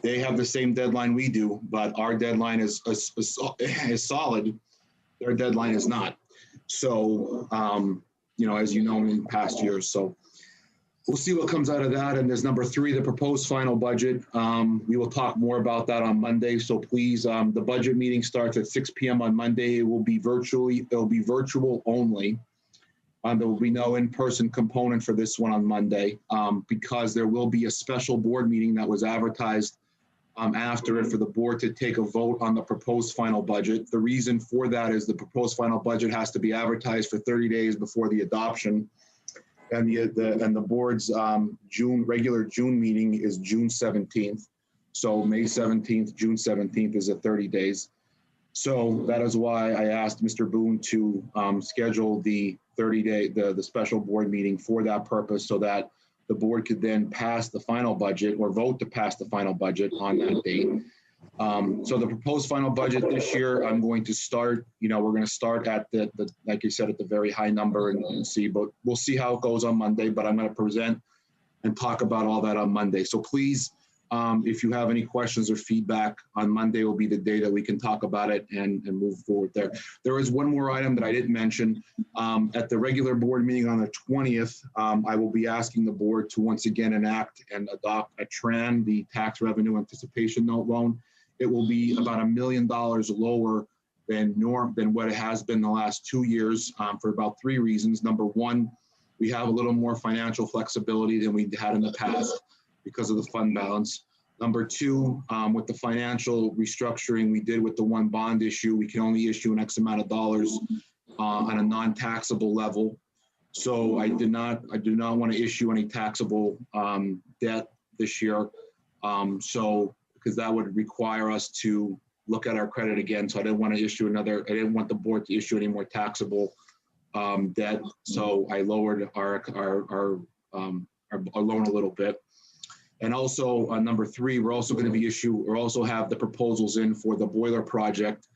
they have the same deadline we do, but our deadline is solid. Their deadline is not. So, you know, as you know, in past years. So we'll see what comes out of that. And there's number 3, the proposed final budget. We will talk more about that on Monday. So please, the budget meeting starts at 6 p.m. on Monday. It will be virtual only. There will be no in-person component for this one on Monday because there will be a special board meeting that was advertised after it for the board to take a vote on the proposed final budget. The reason for that is the proposed final budget has to be advertised for 30 days before the adoption. And the board's regular June meeting is June 17th. So May 17th, June 17th is at 30 days. So that is why I asked Mr. Boone to schedule the 30-day, the special board meeting for that purpose so that the board could then pass the final budget or vote to pass the final budget on that date. So the proposed final budget this year, I'm going to start, you know, we're going to start at the like you said, at the very high number and see, but we'll see how it goes on Monday, but I'm going to present and talk about all that on Monday. So please, if you have any questions or feedback, on Monday will be the day that we can talk about it and move forward there. There is one more item that I didn't mention. At the regular board meeting on the 20th, I will be asking the board to once again enact and adopt a TRAN, the Tax Revenue Anticipation Note loan. It will be about $1 million lower than what it has been the last 2 years for about 3 reasons. Number one, we have a little more financial flexibility than we had in the past because of the fund balance. Number two, with the financial restructuring we did with the one bond issue, we can only issue an X amount of dollars on a non-taxable level. So I do not want to issue any taxable debt this year. Because that would require us to look at our credit again. So I didn't want the board to issue any more taxable debt. So I lowered our loan a little bit. And also number 3, we're also going to also have the proposals in for the boiler project,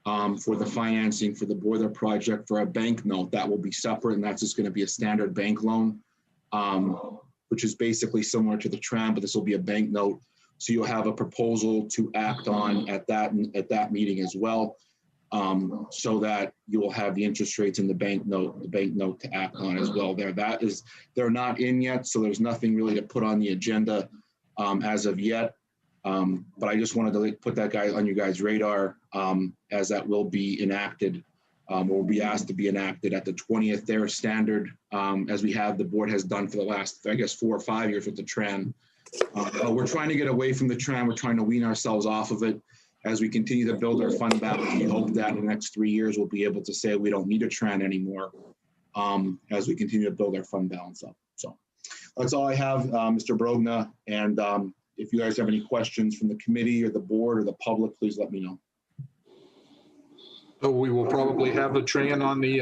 for the financing for the boiler project for a bank note that will be separate. And that's just going to be a standard bank loan, which is basically similar to the TRAN, but this will be a bank note. So you'll have a proposal to act on at that meeting as well, so that you will have the interest rates in the bank note to act on as well. They're not in yet, so there's nothing really to put on the agenda as of yet. But I just wanted to put that on you guys' radar as that will be enacted, or will be asked to be enacted at the 20th. They're standard, as the board has done for the last, I guess, 4 or 5 years with the TRAN. We're trying to get away from the TRAN. We're trying to wean ourselves off of it. As we continue to build our fund balance, we hope that in the next 3 years, we'll be able to say we don't need a TRAN anymore as we continue to build our fund balance up. So that's all I have, Mr. Brogna. And if you guys have any questions from the committee or the board or the public, please let me know. So we will probably have the TRAN on the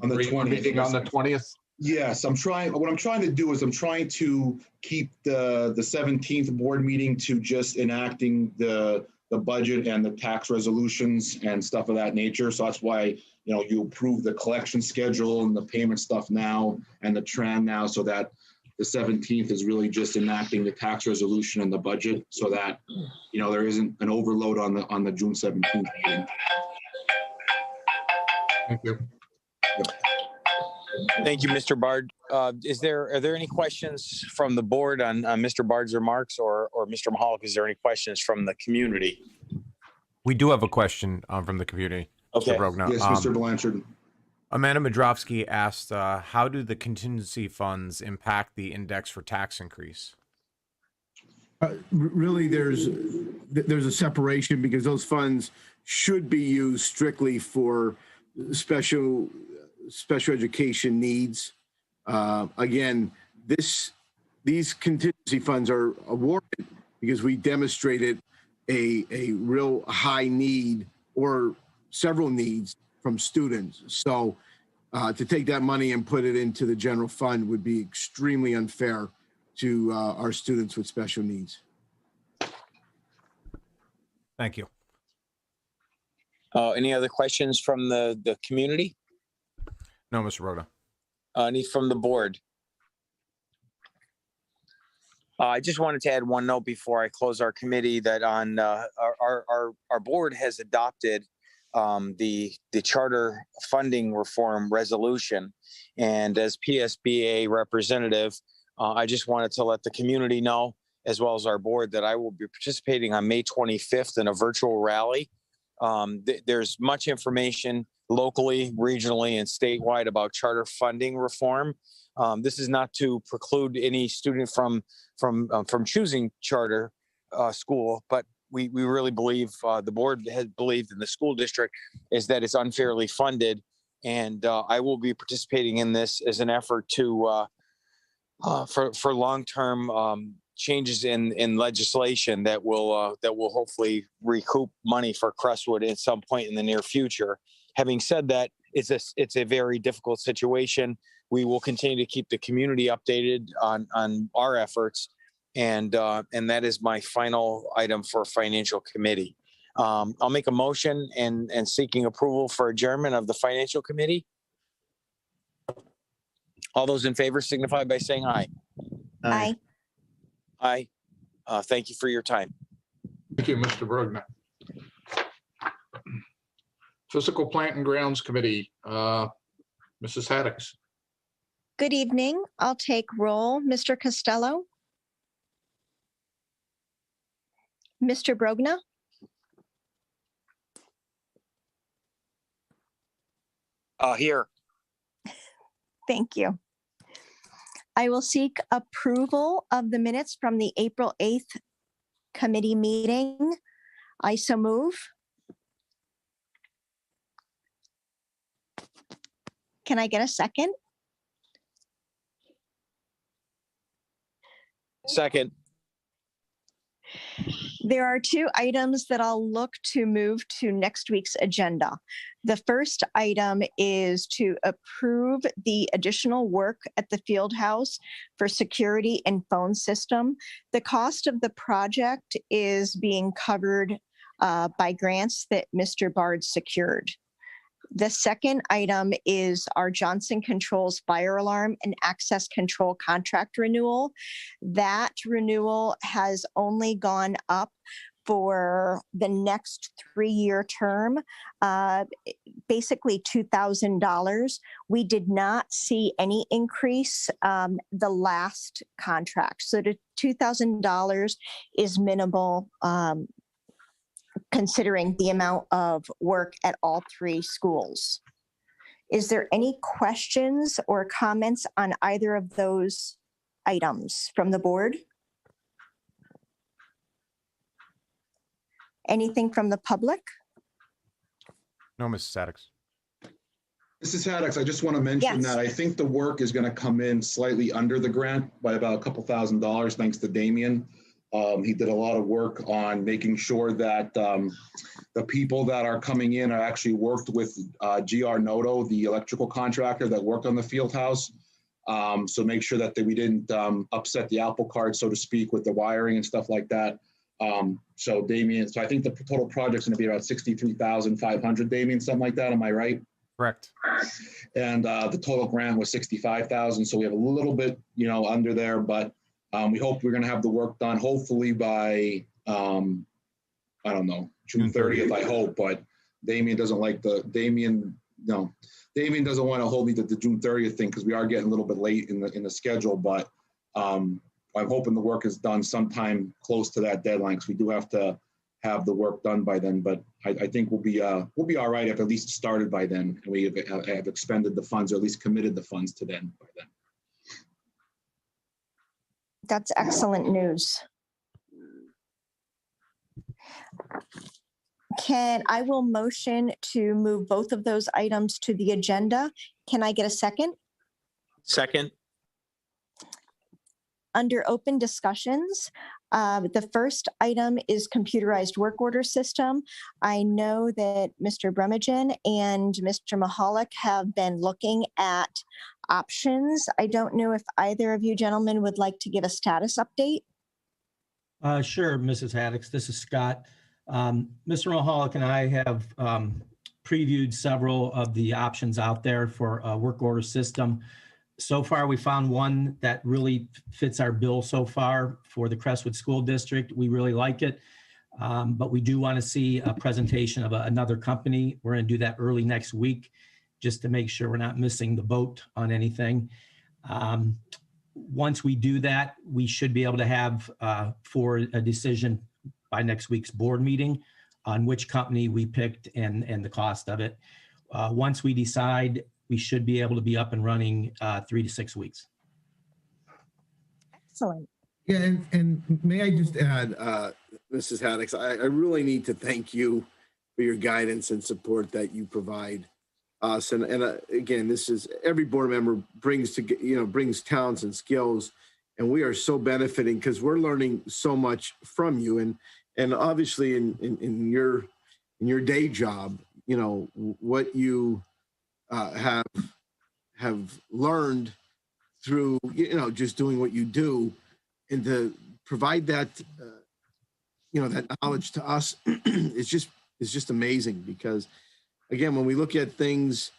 20th. meeting on the 20th. Yes, what I'm trying to do is I'm trying to keep the 17th board meeting to just enacting the budget and the tax resolutions and stuff of that nature. So that's why, you know, you approve the collection schedule and the payment stuff now and the TRAN now, so that the 17th is really just enacting the tax resolution and the budget, so that, you know, there isn't an overload on the June 17th meeting. Thank you. Yep. Thank you, Mr. Bard. Are there any questions from the board on Mr. Bard's remarks, or Mr. Mahalik, is there any questions from the community? We do have a question from the community. Okay. Mr. Brogna. Yes, Mr. Blanchard. Amanda Madrovsky asked, how do the contingency funds impact the index for tax increase? Really, there's a separation because those funds should be used strictly for special education needs. Again, these contingency funds are awarded because we demonstrated a real high need or several needs from students. So to take that money and put it into the general fund would be extremely unfair to our students with special needs. Thank you. Any other questions from the community? No, Mr. Rhoda. Any from the board? I just wanted to add one note before I close our committee that on our board has adopted the charter funding reform resolution. And as PSBA representative, I just wanted to let the community know, as well as our board, that I will be participating on May 25th in a virtual rally. There's much information locally, regionally, and statewide about charter funding reform. This is not to preclude any student from choosing charter school, but we really believe, the board has believed in the school district, is that it's unfairly funded. And I will be participating in this as an effort to for long-term changes in legislation that will hopefully recoup money for Crestwood at some point in the near future. Having said that, it's a very difficult situation. We will continue to keep the community updated on our efforts, and that is my final item for financial committee. I'll make a motion and seeking approval for adjournment of the financial committee. All those in favor signify by saying aye. Aye. Aye. Thank you for your time. Thank you, Mr. Brogna. Physical Plant and Grounds Committee, Mrs. Haddix. Good evening. I'll take roll. Mr. Costello. Mr. Brogna. Here. Thank you. I will seek approval of the minutes from the April 8th committee meeting. I so move. Can I get a second? Second. There are two items that I'll look to move to next week's agenda. The first item is to approve the additional work at the field house for security and phone system. The cost of the project is being covered by grants that Mr. Bard secured. The second item is our Johnson Controls fire alarm and access control contract renewal. That renewal has only gone up for the next 3-year term, basically $2,000. We did not see any increase the last contract. So the $2,000 is minimal, considering the amount of work at all 3 schools. Is there any questions or comments on either of those items from the board? Anything from the public? No, Mrs. Haddix. Mrs. Haddix, I just want to mention Yes. that I think the work is going to come in slightly under the grant by about a couple $1,000s, thanks to Damien. He did a lot of work on making sure that the people that are coming in are actually worked with GR Noto, the electrical contractor that worked on the field house. So make sure that we didn't upset the apple cart, so to speak, with the wiring and stuff like that. So Damien, so I think the total project's going to be about $63,500, Damien, something like that. Am I right? Correct. And the total grant was $65,000. So we have a little bit, under there, but we hope we're going to have the work done hopefully by, I don't know, June 30th, I hope, but Damien doesn't Damien doesn't want to hold me to the June 30th thing because we are getting a little bit late in the schedule, but I'm hoping the work is done sometime close to that deadline because we do have to have the work done by then, but I think we'll be all right if at least started by then, and we have expended the funds or at least committed the funds to then by then. That's excellent news. I will motion to move both of those items to the agenda. Can I get a second? Second. Under open discussions, The first item is computerized work order system. I know that Mr. Brummagem and Mr. Mahalik have been looking at options. I don't know if either of you gentlemen would like to give a status update. Sure, Mrs. Haddix, this is Scott. Mr. Mahalik and I have previewed several of the options out there for a work order system. So far, we found one that really fits our bill so far for the Crestwood School District. We really like it, but we do want to see a presentation of another company. We're going to do that early next week just to make sure we're not missing the boat on anything. Once we do that, we should be able to have for a decision by next week's board meeting on which company we picked and the cost of it. Once we decide, we should be able to be up and running 3 to 6 weeks. Excellent. Yeah, and may I just add, Mrs. Haddix, I really need to thank you for your guidance and support that you provide us. And again, this is every board member brings talents and skills, and we are so benefiting because we're learning so much from you. And obviously in your day job, you know what you have learned through just doing what you do, and to provide that that knowledge to us is just amazing. Because again, when we look at things,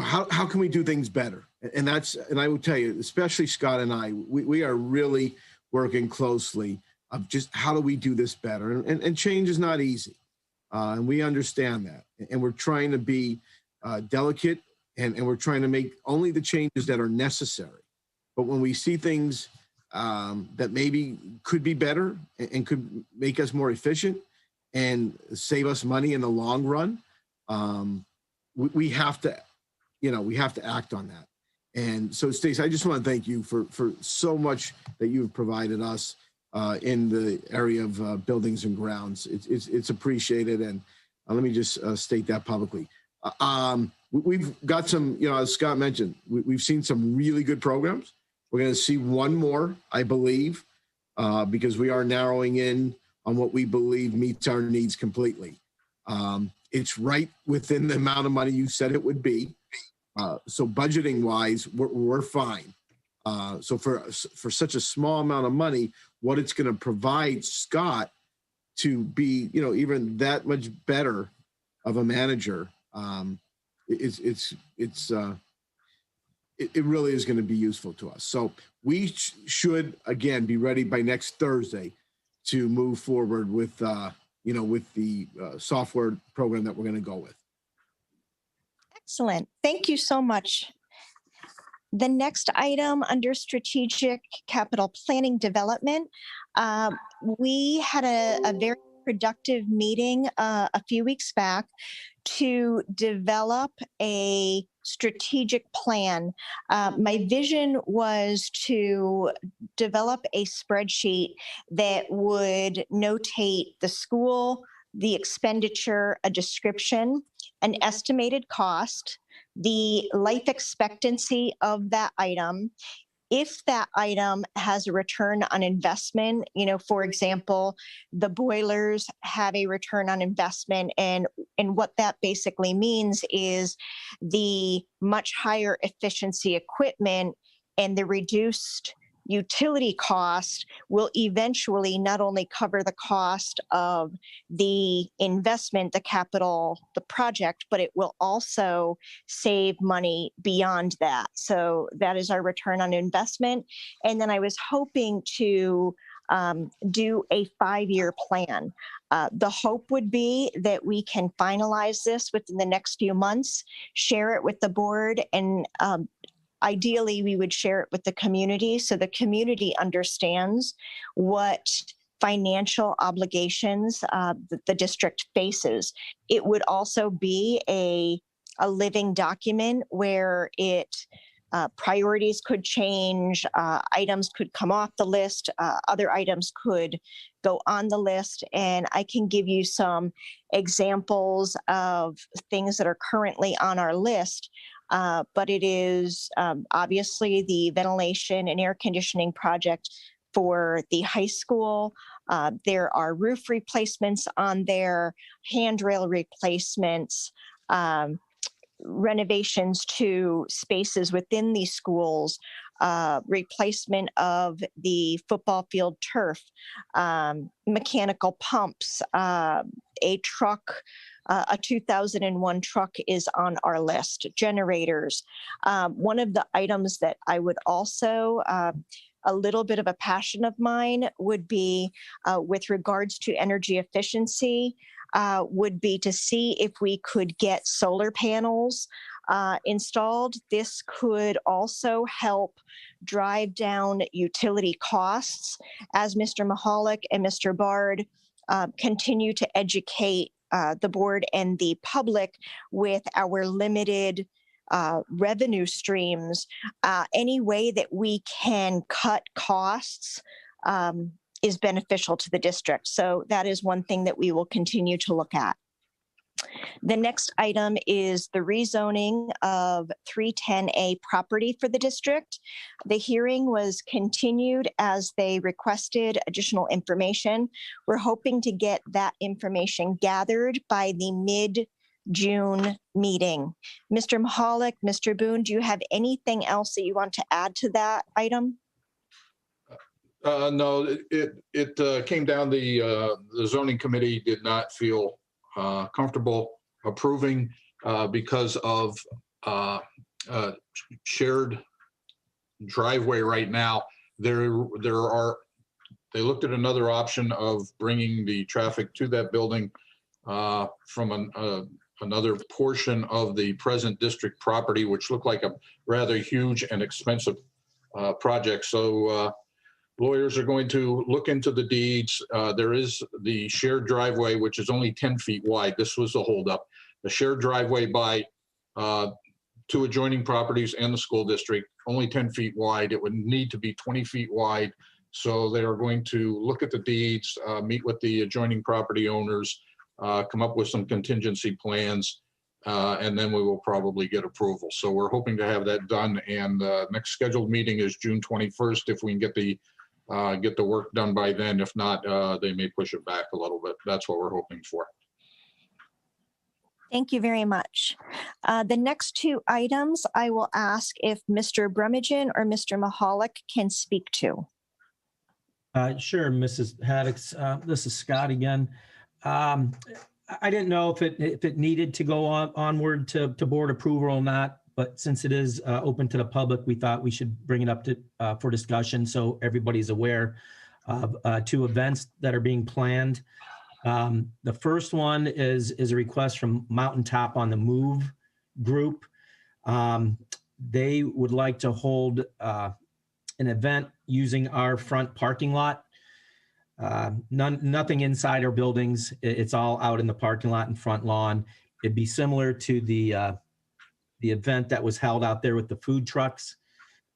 how can we do things better? And I will tell you, especially Scott and I, we are really working closely of just how do we do this better, and change is not easy, and we understand that, and we're trying to be delicate, and we're trying to make only the changes that are necessary. But when we see things that maybe could be better and could make us more efficient and save us money in the long run, we have to act on that. And so, Stacey, I just want to thank you for so much that you've provided us in the area of buildings and grounds. It's appreciated, and let me just state that publicly. We've got some, as Scott mentioned, we've seen some really good programs. We're going to see one more, I believe, because we are narrowing in on what we believe meets our needs completely. It's right within the amount of money you said it would be. So budgeting wise, we're fine. So for such a small amount of money, what it's going to provide Scott to be, even that much better of a manager, it really is going to be useful to us. So we should again be ready by next Thursday to move forward with with the software program that we're going to go with. Excellent. Thank you so much. The next item under strategic capital planning development, we had a very productive meeting a few weeks back to develop a strategic plan. My vision was to develop a spreadsheet that would notate the school, the expenditure, a description, an estimated cost, the life expectancy of that item. If that item has a return on investment, for example, the boilers have a return on investment, and what that basically means is the much higher efficiency equipment and the reduced utility cost will eventually not only cover the cost of the investment, the capital, the project, but it will also save money beyond that. So that is our return on investment. And then I was hoping to do a 5-year plan. The hope would be that we can finalize this within the next few months, share it with the board, and ideally, we would share it with the community so the community understands what financial obligations the district faces. It would also be a living document where priorities could change, items could come off the list, other items could go on the list, and I can give you some examples of things that are currently on our list. But it is obviously the ventilation and air conditioning project for the high school. There are roof replacements on there, handrail replacements, renovations to spaces within these schools, replacement of the football field turf, mechanical pumps, a truck, a 2001 truck is on our list, generators. One of the items that I would also, a little bit of a passion of mine would be with regards to energy efficiency, would be to see if we could get solar panels installed. This could also help drive down utility costs as Mr. Mahalik and Mr. Bard continue to educate the board and the public with our limited revenue streams. Any way that we can cut costs is beneficial to the district. So that is one thing that we will continue to look at. The next item is the rezoning of 310A property for the district. The hearing was continued as they requested additional information. We're hoping to get that information gathered by the mid-June meeting. Mr. Mahalik, Mr. Boone, do you have anything else that you want to add to that item? No, it came down, the zoning committee did not feel comfortable approving because of shared driveway right now. They looked at another option of bringing the traffic to that building from another portion of the present district property, which looked like a rather huge and expensive project. So lawyers are going to look into the deeds. There is the shared driveway, which is only 10 feet wide. This was the holdup. The shared driveway by two adjoining properties and the school district, only 10 feet wide. It would need to be 20 feet wide. So they are going to look at the deeds, meet with the adjoining property owners, come up with some contingency plans, and then we will probably get approval. So we're hoping to have that done. And next scheduled meeting is June 21st. If we can get the work done by then. If not, they may push it back a little bit. That's what we're hoping for. Thank you very much. The next two items, I will ask if Mr. Brummagem or Mr. Mahalik can speak to. Sure, Mrs. Haddix. This is Scott again. I didn't know if it needed to go onward to board approval or not, but since it is open to the public, we thought we should bring it up to for discussion so everybody's aware of two events that are being planned. The first one is a request from Mountaintop on the Move group. They would like to hold an event using our front parking lot. Nothing inside our buildings. It's all out in the parking lot and front lawn. It'd be similar to the event that was held out there with the food trucks.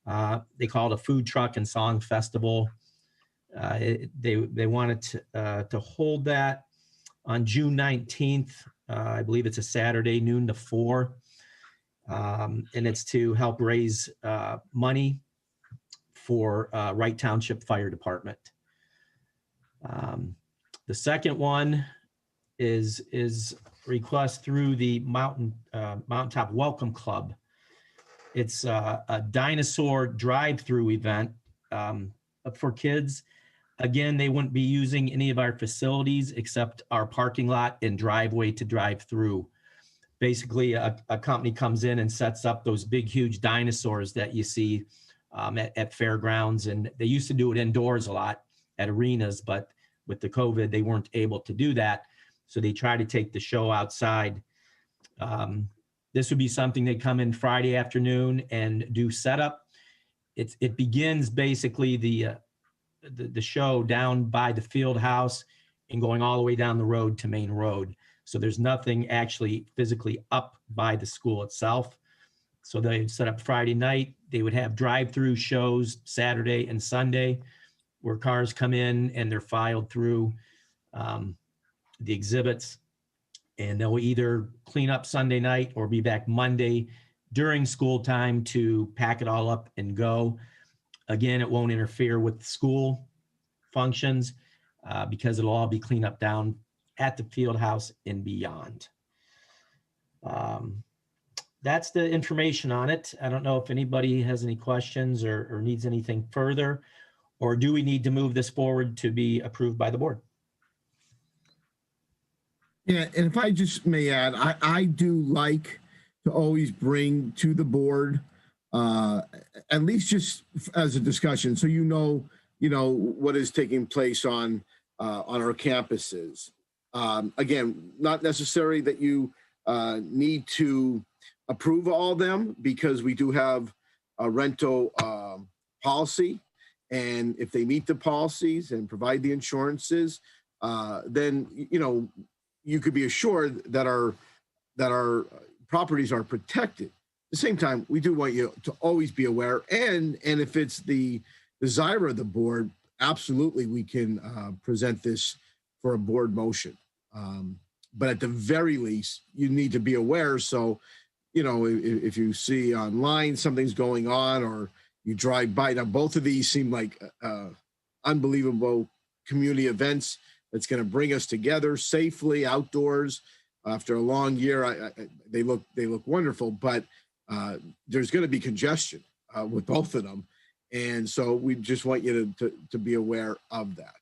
They call it a food truck and song festival. They wanted to hold that on June 19th. I believe it's a Saturday, noon to 4. And it's to help raise money for Wright Township Fire Department. The second one is request through the Mountaintop Welcome Club. It's a dinosaur drive-through event for kids. Again, they wouldn't be using any of our facilities except our parking lot and driveway to drive through. Basically, a company comes in and sets up those big, huge dinosaurs that you see at fairgrounds. And they used to do it indoors a lot at arenas, but with the COVID, they weren't able to do that. So they try to take the show outside. This would be something they come in Friday afternoon and do setup. It begins basically the show down by the field house and going all the way down the road to Main Road. So there's nothing actually physically up by the school itself. So they set up Friday night. They would have drive-through shows Saturday and Sunday where cars come in and they're filed through the exhibits, and they'll either clean up Sunday night or be back Monday during school time to pack it all up and go. Again, it won't interfere with school functions because it'll all be cleaned up down at the field house and beyond. That's the information on it. I don't know if anybody has any questions or needs anything further, or do we need to move this forward to be approved by the board? Yeah, and if I just may add, I do like to always bring to the board, at least just as a discussion, so you know what is taking place on our campuses. Again, not necessary that you need to approve all of them, because we do have a rental policy, and if they meet the policies and provide the insurances, then you could be assured that our properties are protected. At the same time, we do want you to always be aware, and if it's the desire of the board, absolutely we can present this for a board motion. But at the very least, you need to be aware. So, if you see online something's going on, or you drive by, now both of these seem like unbelievable community events that's going to bring us together safely outdoors after a long year. They look wonderful, but there's going to be congestion with both of them. And so we just want you to be aware of that.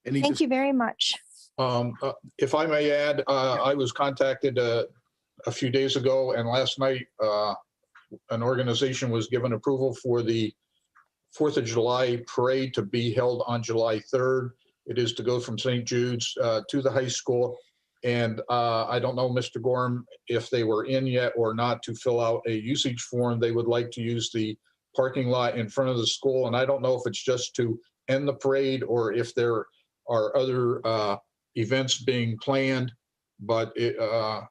Thank you very much. If I may add, I was contacted a few days ago, and last night an organization was given approval for the 4th of July parade to be held on July 3rd. It is to go from St. Jude's to the high school. And I don't know, Mr. Gorham, if they were in yet or not to fill out a usage form. They would like to use the parking lot in front of the school. And I don't know if it's just to end the parade or if there are other events being planned. But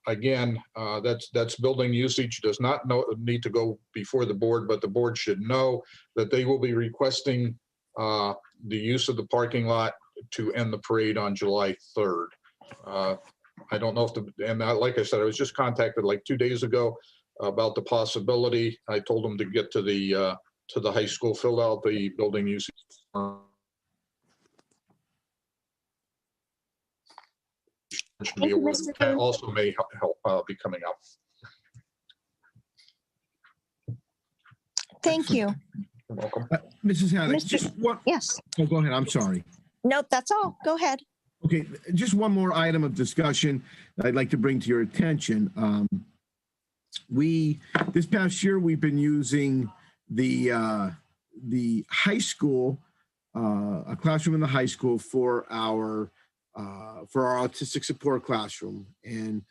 again, that's building usage, does not need to go before the board, but the board should know that they will be requesting the use of the parking lot to end the parade on July 3rd. I don't know if like I said, I was just contacted like 2 days ago about the possibility. I told them to get to the high school, fill out the building usage form. Thank you, Mr. That also may help be coming up. Thank you. You're welcome. Mrs. Haddock, Mr. just one. Yes. Oh, go ahead. I'm sorry. Nope, that's all. Go ahead. Okay, just one more item of discussion that I'd like to bring to your attention. This past year, we've been using the high school, a classroom in the high school for our autistic support classroom. And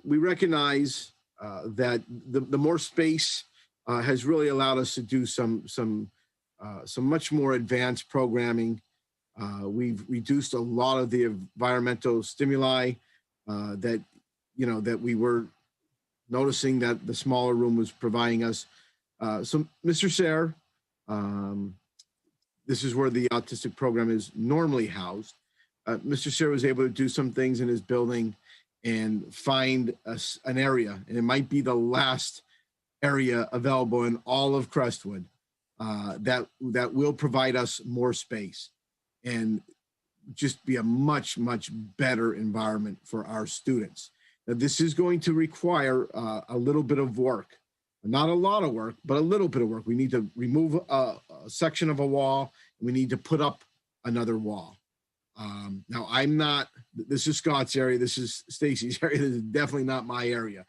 we recognize that the more space has really allowed us to do some much more advanced programming. We've reduced a lot of the environmental stimuli that we were noticing that the smaller room was providing us. So Mr. Sayre, this is where the autistic program is normally housed. Mr. Sayre was able to do some things in his building and find an area, and it might be the last area available in all of Crestwood that will provide us more space and just be a much, much better environment for our students. Now, this is going to require a little bit of work, not a lot of work, but a little bit of work. We need to remove a section of a wall, and we need to put up another wall. Now, this is Scott's area, this is Stacy's area, this is definitely not my area.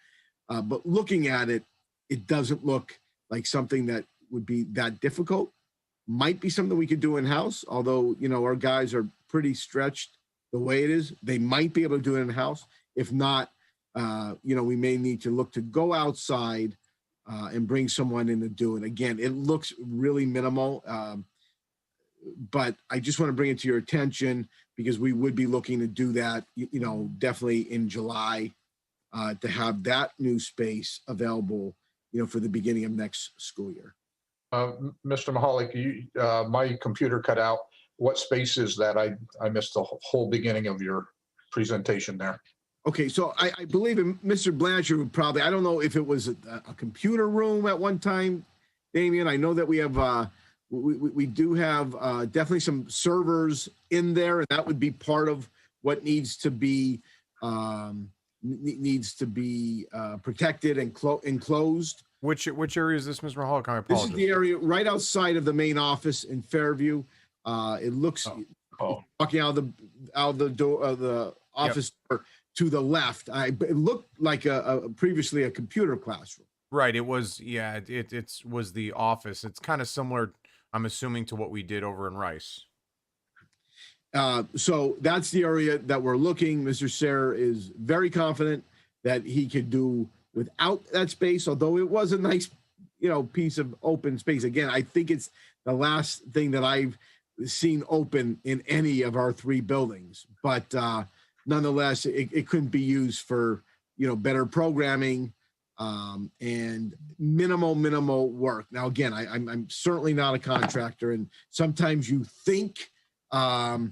But looking at it, it doesn't look like something that would be that difficult. Might be something we could do in-house, although, our guys are pretty stretched the way it is. They might be able to do it in-house. If not, we may need to look to go outside and bring someone in to do it. Again, it looks really minimal, but I just want to bring it to your attention because we would be looking to do that, definitely in July to have that new space available, for the beginning of next school year. Mr. Mahalik, my computer cut out. What space is that? I missed the whole beginning of your presentation there. Okay, so I believe Mr. Blanchard would probably, I don't know if it was a computer room at one time. Damien, I know that we have, we do have definitely some servers in there, and that would be part of what needs to be protected and enclosed. Which area is this, Mr. Mahalik? I This apologize. is the area right outside of the main office in Fairview. It looks, walking out of the door of the office door to the left. It looked like previously a computer classroom. Right. It was, yeah, it was the office. It's kind of similar, I'm assuming, to what we did over in Rice. So that's the area that we're looking. Mr. Sayre is very confident that he could do without that space, although it was a nice, piece of open space. Again, I think it's the last thing that I've seen open in any of our 3 buildings, but nonetheless, it couldn't be used for, better programming and minimal work. Now, again, I'm certainly not a contractor, and sometimes you think that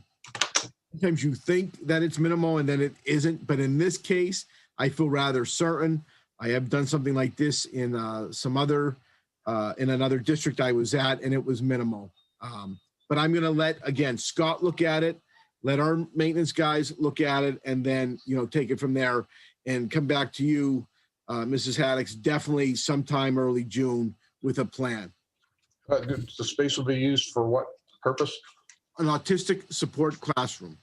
it's minimal and then it isn't. But in this case, I feel rather certain. I have done something like this in in another district I was at, and it was minimal. But I'm going to let, again, Scott look at it, let our maintenance guys look at it, and then, take it from there and come back to you, Mrs. Haddix, definitely sometime early June with a plan. The space will be used for what purpose? An autistic support classroom.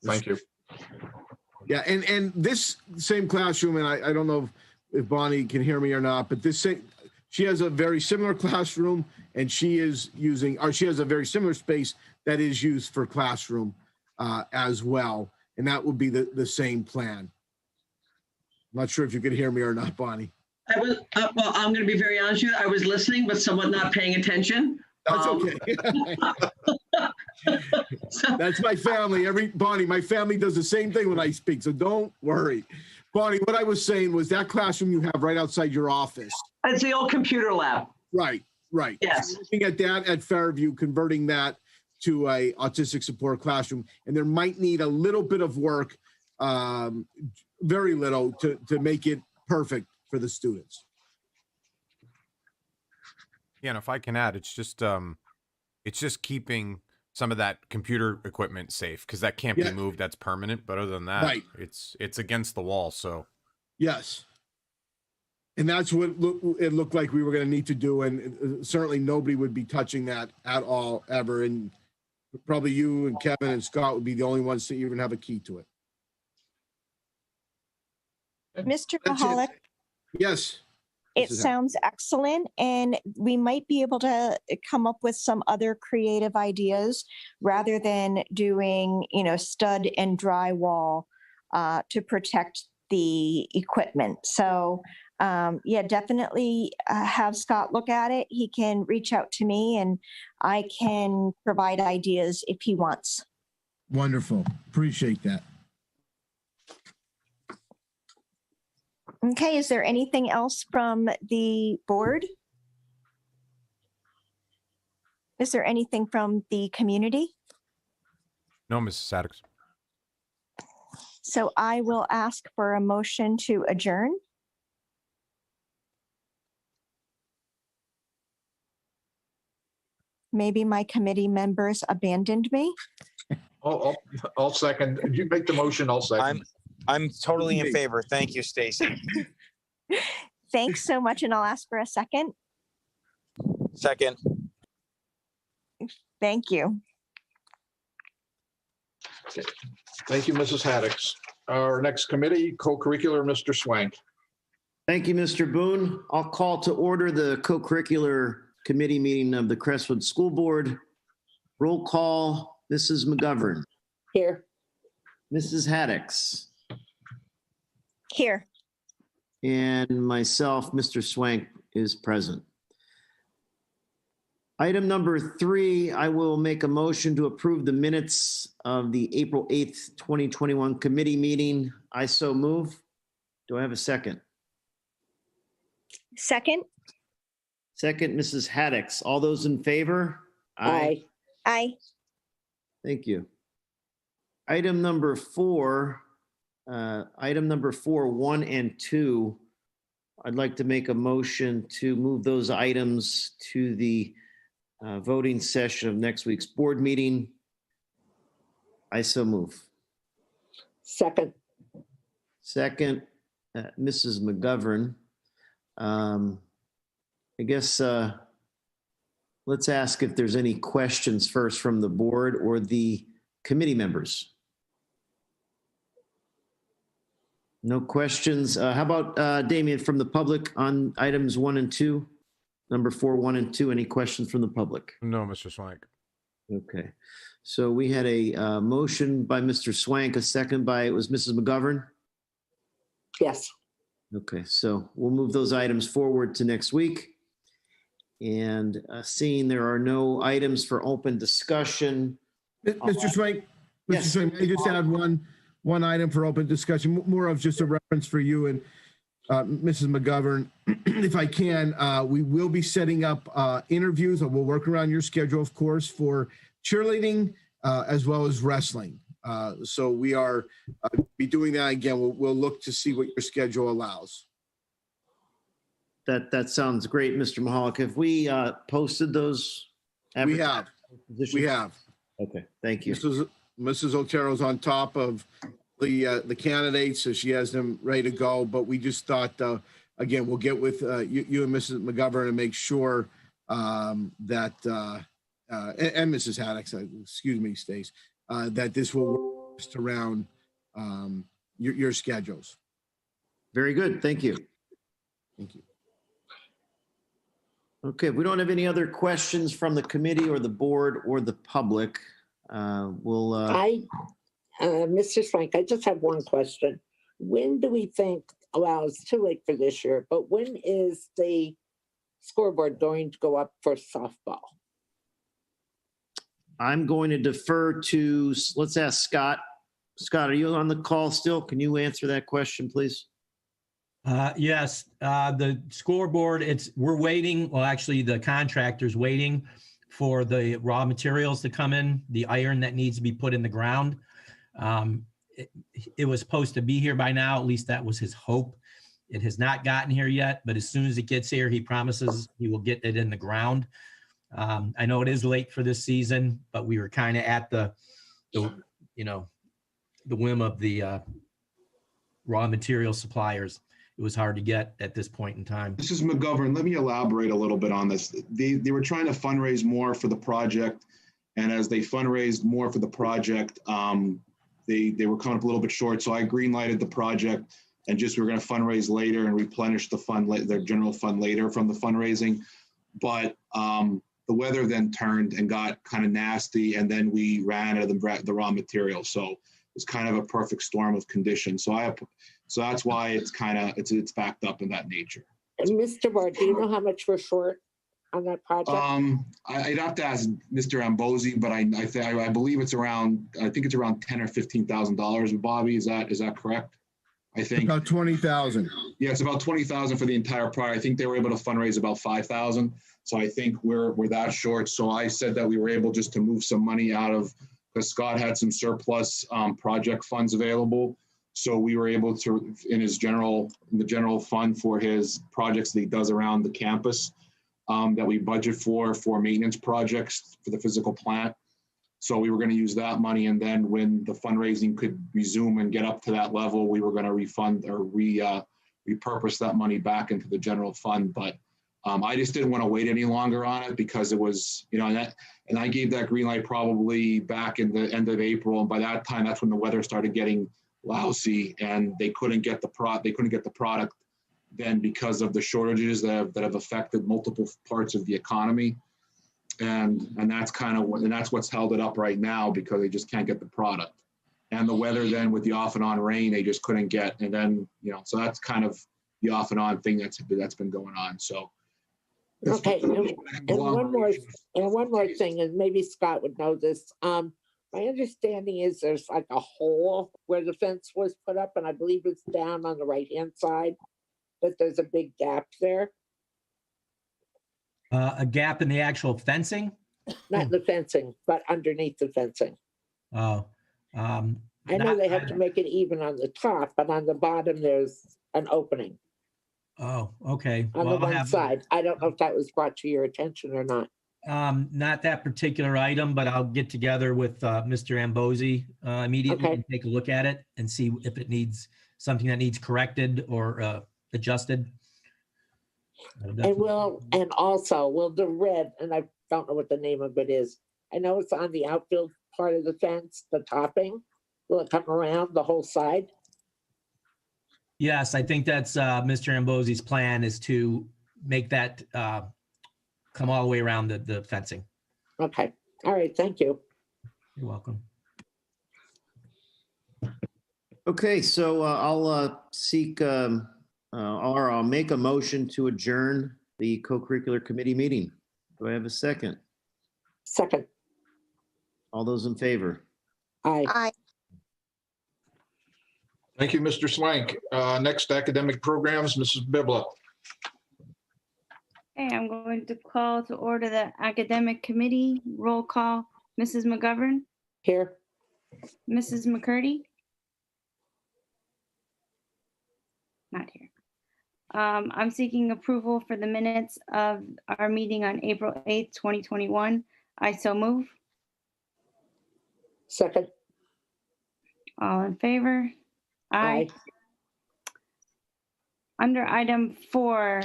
Thank you. Yeah, and this same classroom, and I don't know if Bonnie can hear me or not, but she has a very similar classroom, and she has a very similar space that is used for classroom as well, and that would be the same plan. I'm not sure if you could hear me or not, Bonnie. I was well. I'm going to be very honest with you. I was listening, but somewhat not paying attention. That's okay. That's my family. Bonnie, my family does the same thing when I speak, so don't worry. Bonnie, what I was saying was that classroom you have right outside your office. It's the old computer lab. Right. Yes. So looking at that at Fairview, converting that to a autistic support classroom, and there might need a little bit of work, very little, to make it perfect for the students. Yeah, and if I can add, it's just keeping some of that computer equipment safe, because that can't be moved. That's permanent. But other than that, it's against the wall. So yes, and that's what it looked like we were going to need to do, and certainly nobody would be touching that at all ever. And probably you and Kevin and Scott would be the only ones to even have a key to it. Mr. Mahalik, Yes. it sounds excellent, and we might be able to come up with some other creative ideas rather than doing, stud and drywall to protect the equipment. So, definitely have Scott look at it. He can reach out to me, and I can provide ideas if he wants. Wonderful. Appreciate that. Okay, is there anything else from the board? Is there anything from the community? no, Mrs. Sadix. So I will ask for a motion to adjourn. Maybe my committee members abandoned me. I'll second. You make the motion, I'll second. I'm totally in favor. Thank you, Stacy. Thanks so much, and I'll ask for a second. Second. Thank you. Thank you, Mrs. Haddix. Our next committee, co-curricular, Mr. Swank. Thank you, Mr. Boone. I'll call to order the co-curricular committee meeting of the Crestwood School Board. Roll call, Mrs. McGovern. Here. Mrs. Haddix. Here. And myself, Mr. Swank, is present. Item number 3, I will make a motion to approve the minutes of the April 8th, 2021 committee meeting. I so move. Do I have a second? Second. Second, Mrs. Haddix. All those in favor? Aye. Aye. Thank you. Item number 4, 1 and 2. I'd like to make a motion to move those items to the voting session of next week's board meeting. I so move. Second, Second, Mrs. McGovern. I guess let's ask if there's any questions first from the board or the committee members. No questions. How about Damien from the public on items 1 and 2? Number 4, 1 and 2. Any questions from the public? No, Mr. Swank. Okay. So we had a motion by Mr. Swank, a second by, it was Mrs. McGovern? yes. Okay, so we'll move those items forward to next week. And seeing there are no items for open discussion. Mr. Swank, Yes. Mr. Swank, may I just add one item for open discussion, more of just a reference for you and Mrs. McGovern. If I can, we will be setting up interviews, and we'll work around your schedule, of course, for cheerleading as well as wrestling. So we are be doing that again. We'll look to see what your schedule allows. That sounds great, Mr. Mahalik. Have we posted those? We have. Positions? We have. Okay, thank you. Mrs. Otero's on top of the candidates, so she has them ready to go. But we just thought, again, we'll get with you and Mrs. McGovern and make sure that and Mrs. Haddix, excuse me, Stace, that this will work just around your schedules. Very good. Thank you. Thank you. Okay, if we don't have any other questions from the committee or the board or the public, we'll. Mr. Swank, I just have one question. When do we think, well, it's too late for this year, but when is the scoreboard going to go up for softball? I'm going to defer to, let's ask Scott. Scott, are you on the call still? Can you answer that question, please? Yes, the scoreboard, we're waiting, well, actually the contractor's waiting for the raw materials to come in, the iron that needs to be put in the ground. It was supposed to be here by now, at least that was his hope. It has not gotten here yet, but as soon as it gets here, he promises he will get it in the ground. I know it is late for this season, but we were kind of at the whim of the raw material suppliers. It was hard to get at this point in time. Mrs. McGovern, let me elaborate a little bit on this. They were trying to fundraise more for the project, and as they fundraised more for the project, they were coming up a little bit short. So I green-lighted the project, and we were going to fundraise later and replenish the general fund later from the fundraising. But the weather then turned and got kind of nasty, and then we ran out of the raw materials. So it's kind of a perfect storm of conditions. So that's why it's backed up in that nature. And Mr. Ward, do you know how much we're short on that project? I'd have to ask Mr. Ambosi, but I believe it's around, I think it's around $10,000 or $15,000. Bobby, is that correct? I think about 20,000. Yeah, it's about 20,000 for the entire project. I think they were able to fundraise about 5,000. So I think we're that short. So I said that we were able just to move some money out of, because Scott had some surplus project funds available. So we were able to, in the general fund for his projects that he does around the campus, that we budget for maintenance projects for the physical plant. So we were going to use that money, and then when the fundraising could resume and get up to that level, we were going to refund or repurpose that money back into the general fund. But I just didn't want to wait any longer on it, because it was, and I gave that green light probably back in the end of April, and by that time, that's when the weather started getting lousy, and they couldn't get the product then because of the shortages that have affected multiple parts of the economy. And that's what's held it up right now, because they just can't get the product. And the weather then with the off and on rain, they just couldn't get. And then, so that's kind of the off and on thing that's been going on. So. Okay, and one more thing, and maybe Scott would know this. My understanding is there's like a hole where the fence was put up, and I believe it's down on the right-hand side, but there's a big gap there. A gap in the actual fencing? Not the fencing, but underneath the fencing. Oh. I know they have to make it even on the top, but on the bottom, there's an opening. Oh, okay. on the Well, I'll one have, side. I don't know if that was brought to your attention or not. not that particular item, but I'll get together with Mr. Ambrosi immediately Okay. and take a look at it and see if it needs something that needs corrected or adjusted. And also, will the red, and I don't know what the name of it is. I know it's on the outfield part of the fence, the topping. Will it come around the whole side? Yes, I think that's Mr. Ambrosi's plan is to make that come all the way around the fencing. Okay, all right, thank you. You're welcome. Okay, so I'll seek or I'll make a motion to adjourn the co-curricular committee meeting. Do I have a second? Second, All those in favor? aye. Aye. Thank you, Mr. Swank. Next, academic programs, Mrs. Bibla. Okay, I'm going to call to order the academic committee. Roll call, Mrs. McGovern, Here, Mrs. McCurdy. Not here. I'm seeking approval for the minutes of our meeting on April 8th, 2021. I so move. second, All in favor? aye. Under item 4,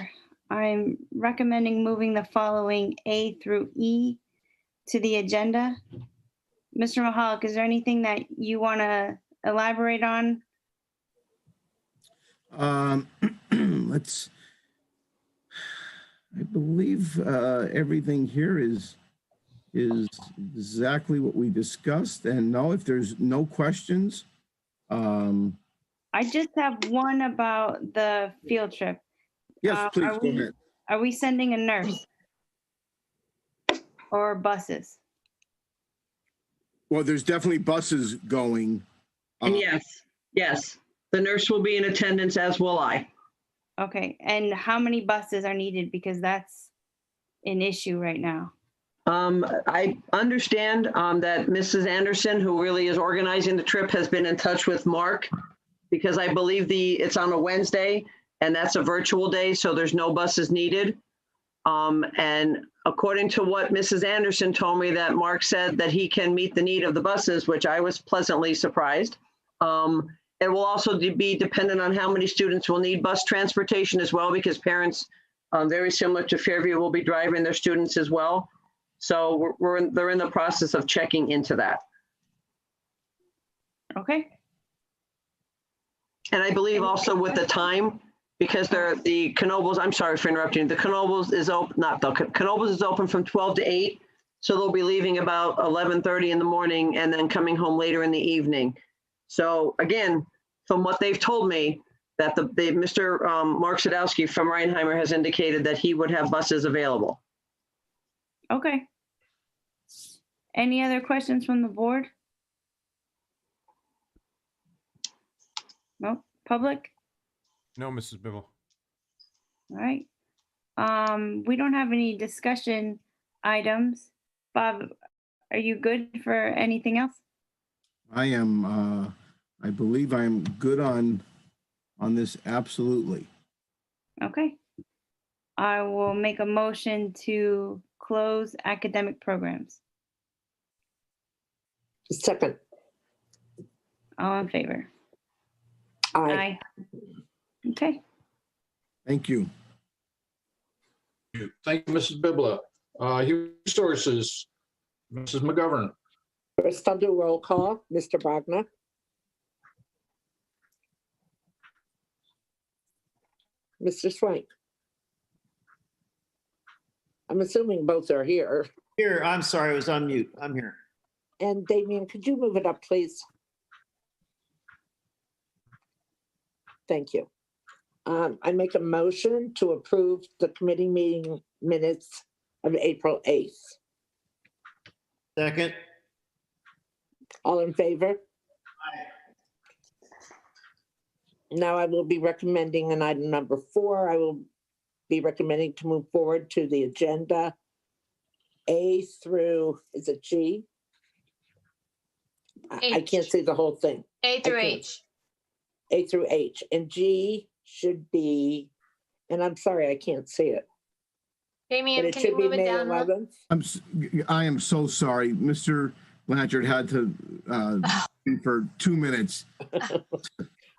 I'm recommending moving the following A through E to the agenda. Mr. Mahalik, is there anything that you want to elaborate on? I believe everything here is exactly what we discussed. And no, if there's no questions, I just have one about the field trip. yes, please are go we- ahead. Are we sending a nurse? Or buses? Well, there's definitely buses going. And yes, the nurse will be in attendance, as will I. Okay, and how many buses are needed? Because that's an issue right now. I understand that Mrs. Anderson, who really is organizing the trip, has been in touch with Mark because I believe it's on a Wednesday and that's a virtual day, so there's no buses needed. And according to what Mrs. Anderson told me, that Mark said that he can meet the need of the buses, which I was pleasantly surprised. It will also be dependent on how many students will need bus transportation as well, because parents, very similar to Fairview, will be driving their students as well. So they're in the process of checking into that. Okay. And I believe also with the time, because the Knoebels, I'm sorry for interrupting, the Knoebels is open, Knoebels is open from 12 to 8. So they'll be leaving about 11:30 in the morning and then coming home later in the evening. So again, from what they've told me, that Mr. Mark Sadowski from Reinheimer has indicated that he would have buses available. Okay. Any other questions from the board? No, public? No, Mrs. Bibble. All right. We don't have any discussion items. Bob, are you good for anything else? I am, I believe I am good on this, absolutely. Okay. I will make a motion to close academic programs. Second, All in favor? aye. Okay. Thank you. Thank you, Mrs. Bibla. Human Resources, Mrs. McGovern. First, I'll do roll call. Mr. Wagner, Mr. Swank. I'm assuming both are here. Here, I'm sorry, I was on mute. I'm here. And Damien, could you move it up, please? Thank you. I make a motion to approve the committee meeting minutes of April 8th. Second. All in favor? Now I will be recommending an item number 4. I will be recommending to move forward to the agenda A through, is it G? I can't H. see the whole thing. A through I can't. H. A through H, and G should be And I'm sorry, I can't see it. But Damien, it can you should be move it May down? 11th. I am so sorry. Mr. Blanchard had to for 2 minutes.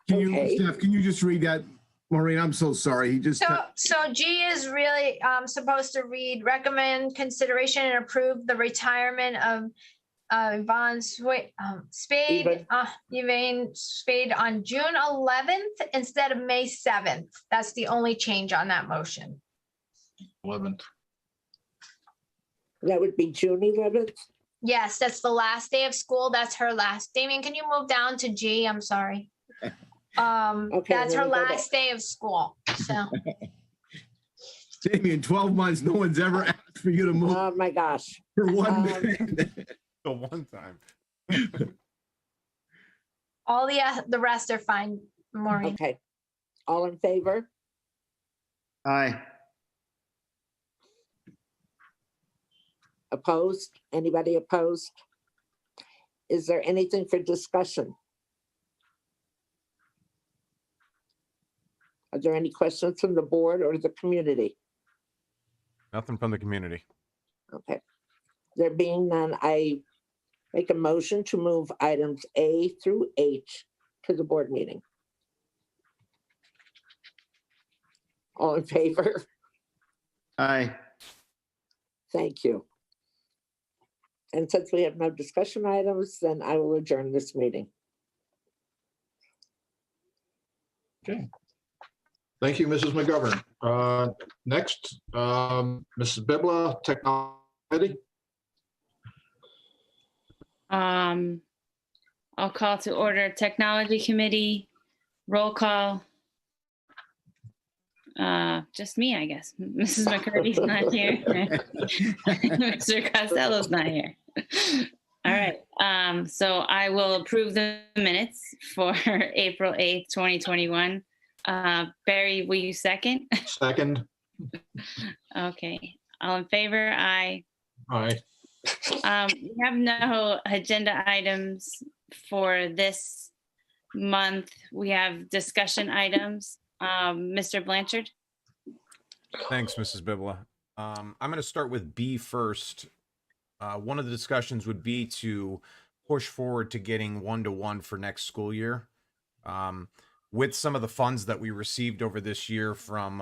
Okay. Steph, can you just read that? Maureen, I'm so sorry. He just. So G is really supposed to read, recommend consideration and approve the retirement of Yvonne Spade on June 11th instead of May 7th. That's the only change on that motion. 11th. That would be June 11th. Yes, that's the last day of school. That's her last. Damien, can you move down to G? I'm sorry. Okay, That's let her me go last day of school. So Jamie, in 12 months, no one's ever asked for you to move Oh my gosh. for 1 minute. The one time. all the rest are fine, Maureen. Okay. All in favor? Aye. Opposed? Anybody opposed? Is there anything for discussion? Are there any questions from the board or the community? Nothing from the community. Okay. There being none, I make a motion to move items A through H to the board meeting. All in favor? Aye. Thank you. And since we have no discussion items, then I will adjourn this meeting. Okay. Thank you, Mrs. McGovern. Next, Mrs. Bibla, Technology. I'll call to order Technology Committee. Roll call. Just me, I guess. Mrs. McCurdy's not here. Mr. Costello's not here. All right. So I will approve the minutes for April 8th, 2021. Barry, will you second? Second. Okay. All in favor? Aye. Aye. We have no agenda items for this month. We have discussion items. Mr. Blanchard? Thanks, Mrs. Bibla. I'm going to start with B first. One of the discussions would be to push forward to getting 1-to-1 for next school year. With some of the funds that we received over this year from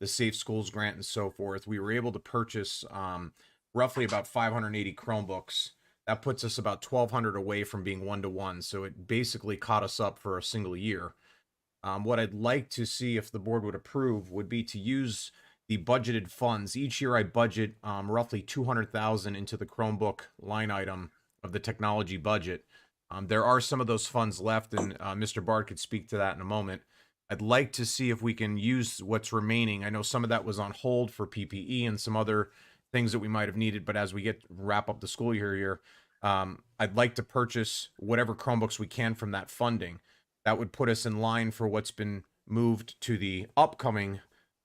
the Safe Schools grant and so forth, we were able to purchase roughly about 580 Chromebooks. That puts us about 1,200 away from being 1-to-1. So it basically caught us up for a single year. What I'd like to see, if the board would approve, would be to use the budgeted funds. Each year I budget roughly $200,000 into the Chromebook line item of the technology budget. There are some of those funds left, and Mr. Bard could speak to that in a moment. I'd like to see if we can use what's remaining. I know some of that was on hold for PPE and some other things that we might have needed, but as we wrap up the school year here, I'd like to purchase whatever Chromebooks we can from that funding. That would put us in line for what's been moved to the upcoming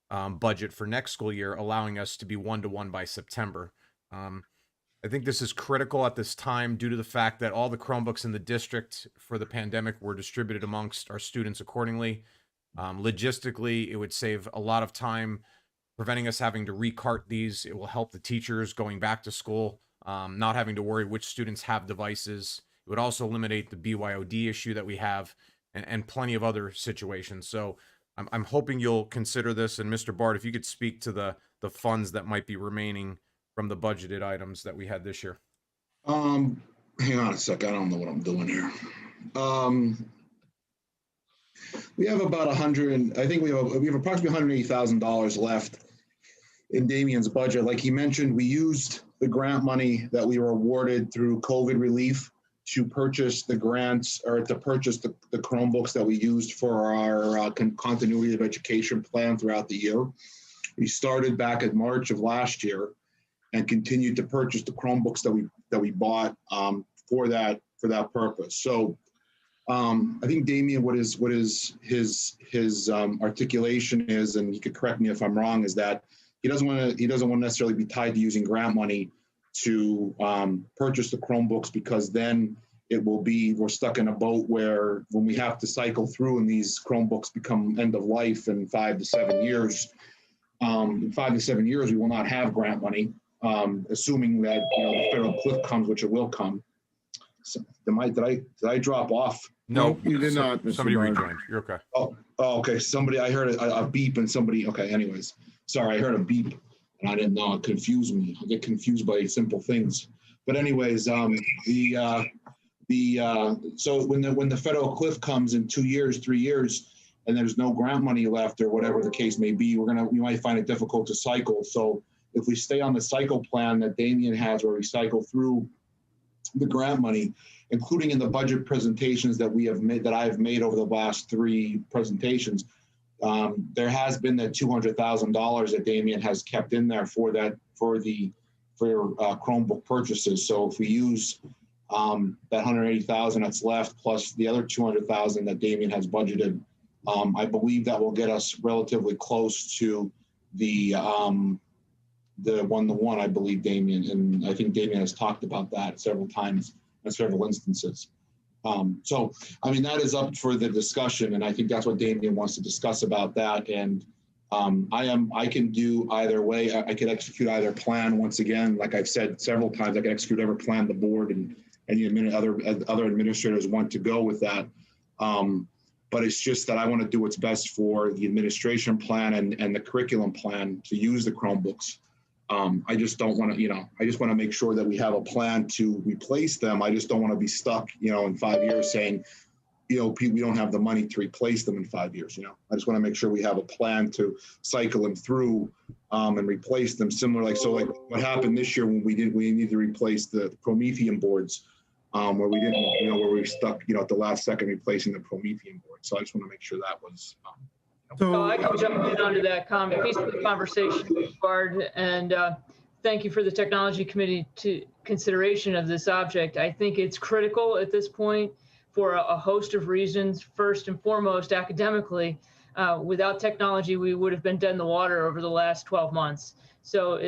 budget for next school year, allowing us to be 1-to-1 by September. I think this is critical at this time due to the fact that all the Chromebooks in the district for the pandemic were distributed amongst our students accordingly. Logistically, it would save a lot of time preventing us having to recart these. It will help the teachers going back to school, not having to worry which students have devices. It would also eliminate the BYOD issue that we have and plenty of other situations. So I'm hoping you'll consider this. And Mr. Bard, if you could speak to the funds that might be remaining from the budgeted items that we had this year. Hang on a sec. I don't know what I'm doing here. We have about I think we have approximately $180,000 left in Damien's budget. Like he mentioned, we used the grant money that we were awarded through COVID relief to purchase the grants, or to purchase the Chromebooks that we used for our continuity of education plan throughout the year. We started back in March of last year and continued to purchase the Chromebooks that we bought for that purpose. So I think Damien, what his articulation is, and he could correct me if I'm wrong, is that he doesn't want to necessarily be tied to using grant money to purchase the Chromebooks, because then we're stuck in a boat where when we have to cycle through and these Chromebooks become end of life in 5 to 7 years, in 5 to 7 years, we will not have grant money, assuming that, the federal cliff comes, which it will come. So, did I drop off? No, you did not, Mr. Somebody Bard. rejoined. You're okay. Oh, okay. Somebody, I heard a beep and somebody, okay, anyways. Sorry, I heard a beep and I didn't know. It confused me. I get confused by simple things. But anyways, so when the federal cliff comes in 2 years, 3 years, and there's no grant money left or whatever the case may be, we might find it difficult to cycle. So if we stay on the cycle plan that Damien has, where we cycle through the grant money, including in the budget presentations that I've made over the last 3 presentations, there has been that $200,000 that Damien has kept in there for Chromebook purchases. So if we use that 180,000 that's left plus the other 200,000 that Damien has budgeted, I believe that will get us relatively close to the 1-to-1, I believe, Damien, and I think Damien has talked about that several times in several instances. So, I mean, that is up for the discussion, and I think that's what Damien wants to discuss about that. And I can do either way. I could execute either plan. Once again, like I've said several times, I can execute whatever plan the board and the other administrators want to go with that. But it's just that I want to do what's best for the administration plan and the curriculum plan to use the Chromebooks. I just don't want to, I just want to make sure that we have a plan to replace them. I just don't want to be stuck, in 5 years saying, we don't have the money to replace them in 5 years. I just want to make sure we have a plan to cycle them through and replace them. So like what happened this year when we need to replace the Promethean boards, where we didn't, where we were stuck, at the last second replacing the Promethean board. So I just want to make sure that was. So I can jump in onto that piece of the conversation, Bard, and thank you for the Technology Committee consideration of this object. I think it's critical at this point for a host of reasons. First and foremost, academically, without technology, we would have been dead in the water over the last 12 months. So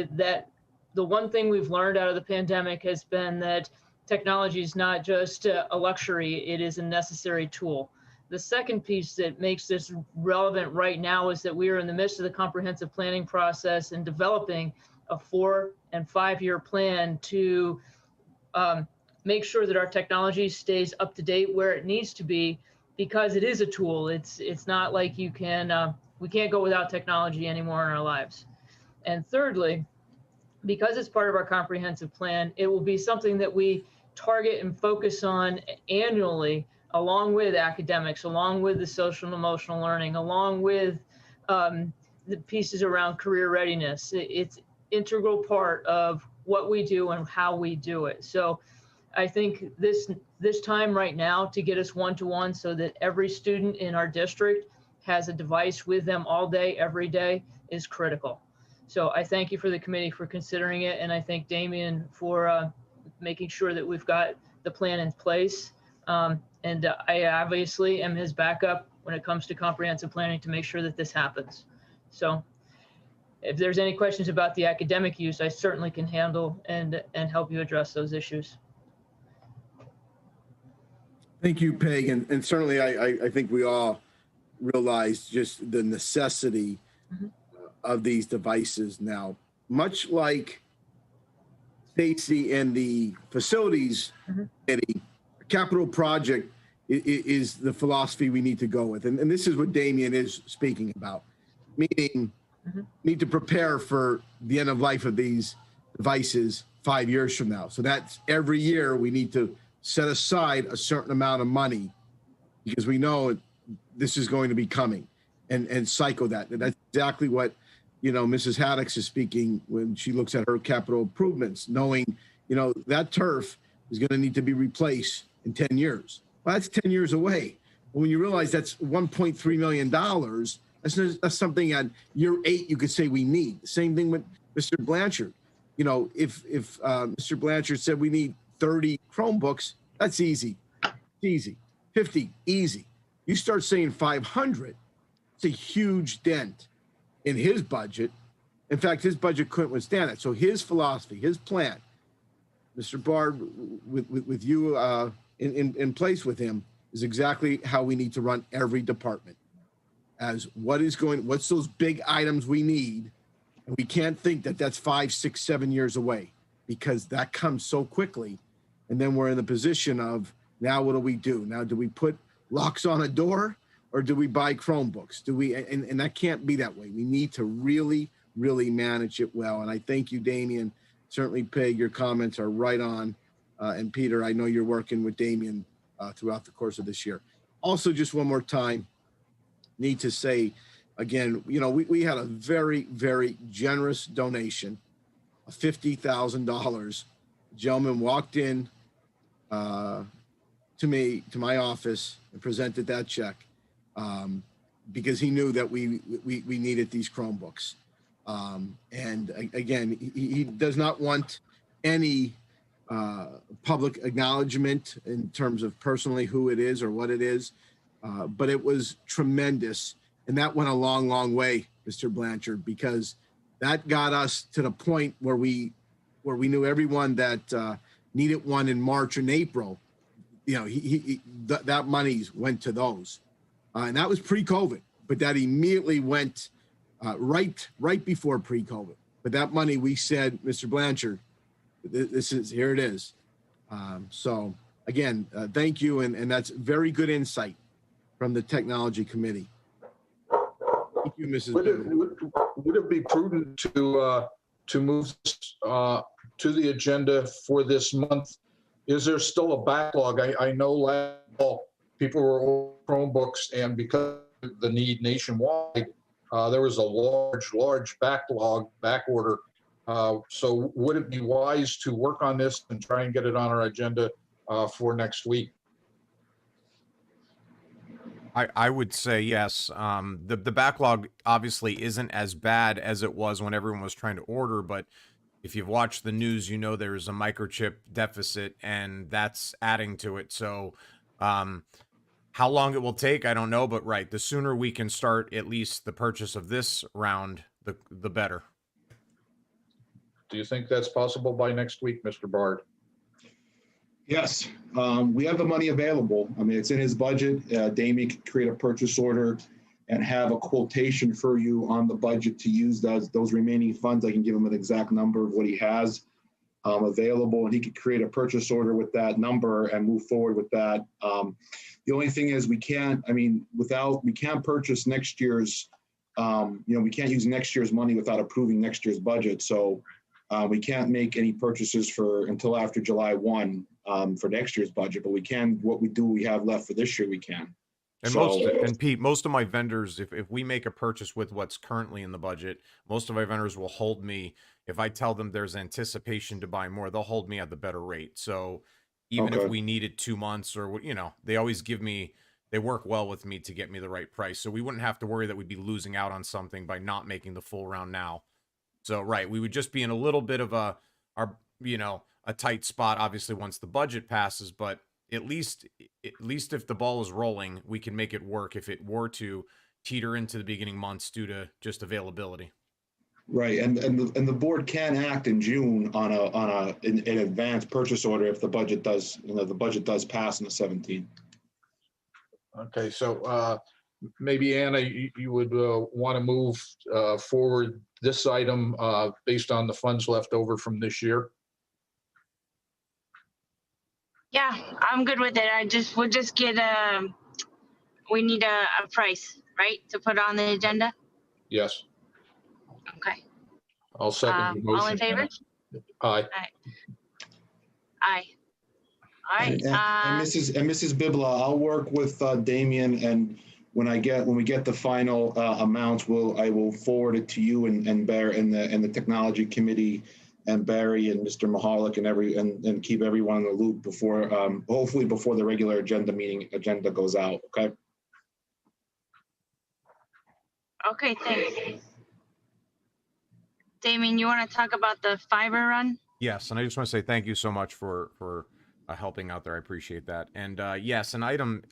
the one thing we've learned out of the pandemic has been that technology is not just a luxury, it is a necessary tool. The second piece that makes this relevant right now is that we are in the midst of the comprehensive planning process and developing a 4- and 5-year plan to make sure that our technology stays up to date where it needs to be, because it is a tool. It's not like we can't go without technology anymore in our lives. And thirdly, because it's part of our comprehensive plan, it will be something that we target and focus on annually, along with academics, along with the social and emotional learning, along with the pieces around career readiness. It's integral part of what we do and how we do it. So I think this time right now to get us 1-to-1 so that every student in our district has a device with them all day, every day, is critical. So I thank you for the committee for considering it, and I thank Damien for making sure that we've got the plan in place. And I obviously am his backup when it comes to comprehensive planning to make sure that this happens. So if there's any questions about the academic use, I certainly can handle and help you address those issues. Thank you, Peg. And certainly I think we all realize just the necessity of these devices now, much like Stacy and the facilities committee. Capital project is the philosophy we need to go with. And this is what Damien is speaking about, meaning need to prepare for the end of life of these devices 5 years from now. So that's every year we need to set aside a certain amount of money because we know this is going to be coming and cycle that. And that's exactly what, Mrs. Haddix is speaking when she looks at her capital improvements, knowing, that turf is going to need to be replaced in 10 years. Well, that's 10 years away. But when you realize that's $1.3 million, that's something at year 8 you could say we need. Same thing with Mr. Blanchard. If Mr. Blanchard said we need 30 Chromebooks, that's easy. Easy. 50, easy. You start saying 500, it's a huge dent in his budget. In fact, his budget couldn't withstand it. So his philosophy, his plan, Mr. Bard, with you in place with him, is exactly how we need to run every department. As what's those big items we need And we can't think that that's 5, 6, 7 years away because that comes so quickly. And then we're in the position of, now what do we do? Now, do we put locks on a door or do we buy Chromebooks? Do we, and that can't be that way. We need to really, really manage it well. And I thank you, Damien. Certainly, Peg, your comments are right on. And Peter, I know you're working with Damien throughout the course of this year. Also, just one more time, need to say, again, you know, we had a very, very generous donation of $50,000. Gentleman walked in to my office and presented that check because he knew that we needed these Chromebooks. And again, he does not want any public acknowledgement in terms of personally who it is or what it is, but it was tremendous. And that went a long, long way, Mr. Blanchard, because that got us to the point where we knew everyone that needed one in March and April. You know, that money went to those, and that was pre-COVID. But that immediately went right before pre-COVID. But that money, we said, Mr. Blanchard, here it is. So again, thank you, and that's very good insight from the Technology Committee. Thank you, Mrs. Would it be prudent to move to the agenda for this month? Is there still a backlog? I know last fall people were ordering Chromebooks, and because of the need nationwide, there was a large back order. So would it be wise to work on this and try and get it on our agenda for next week? I would say yes. The backlog obviously isn't as bad as it was when everyone was trying to order, but if you've watched the news, you know there's a microchip deficit, and that's adding to it. So how long it will take, I don't know, but right, the sooner we can start at least the purchase of this round, the better. Do you think that's possible by next week, Mr. Bard? Yes, we have the money available. I mean, it's in his budget. Damien can create a purchase order and have a quotation for you on the budget to use those remaining funds. I can give him an exact number of what he has available, and he could create a purchase order with that number and move forward with that. The only thing is we can't purchase next year's, we can't use next year's money without approving next year's budget. So we can't make any purchases until after July 1 for next year's budget, but we can, what we have left for this year, we can. And Pete, most of my vendors, if we make a purchase with what's currently in the budget, most of my vendors will hold me. If I tell them there's anticipation to buy more, they'll hold me at the better rate. So even if we needed 2 months or, they always they work well with me to get me the right price. So we wouldn't have to worry that we'd be losing out on something by not making the full round now. So, right, we would just be in a little bit of a tight spot, obviously, once the budget passes, but at least if the ball is rolling, we can make it work if it were to teeter into the beginning months due to just availability. Right, and the board can act in June on an advance purchase order if the budget does pass on the 17th. Okay, so maybe Anna, you would want to move forward this item based on the funds left over from this year. Yeah, I'm good with it. We'll just get we need a price, right, to put on the agenda? Yes. Okay. I'll second the motion. All in favor? Aye. Aye. All right. And Mrs. Bibla, I'll work with Damien, and when we get the final amounts, I will forward it to you and Barry and the Technology Committee and Barry and Mr. Mahalik and keep everyone in the loop before hopefully before the regular agenda goes out. Okay. Okay, thanks. Damien, you want to talk about the fiber run? Yes, and I just want to say thank you so much for helping out there. I appreciate that. And yes, an item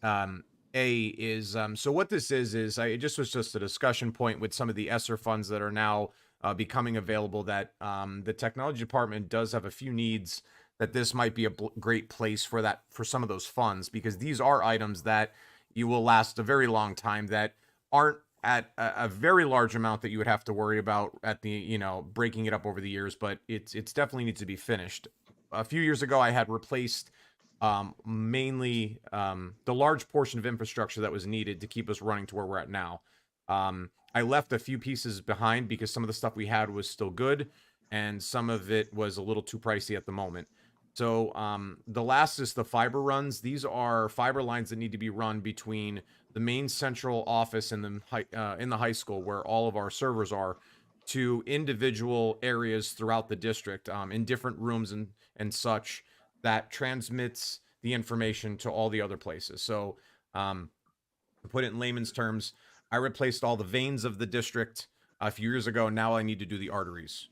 A is so what this is it was just a discussion point with some of the ESSER funds that are now becoming available, that the technology department does have a few needs that this might be a great place for some of those funds, because these are items that you will last a very long time that aren't at a very large amount that you would have to worry about at the, you know, breaking it up over the years, but it's definitely needs to be finished. A few years ago, I had replaced mainly the large portion of infrastructure that was needed to keep us running to where we're at now. I left a few pieces behind because some of the stuff we had was still good and some of it was a little too pricey at the moment. So the last is the fiber runs. These are fiber lines that need to be run between the main central office in the high school where all of our servers are to individual areas throughout the district in different rooms and such that transmits the information to all the other places. So to put it in layman's terms, I replaced all the veins of the district a few years ago. Now I need to do the arteries.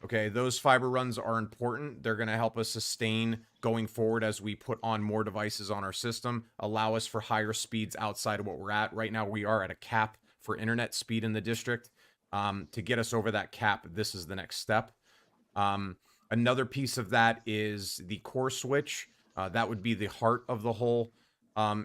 Okay, those fiber runs are important. They're going to help us sustain going forward as we put on more devices on our system, allow us for higher speeds outside of what we're at. Right now, we are at a cap for internet speed in the district. To get us over that cap, this is the next step. Another piece of that is the core switch. That would be the heart of the whole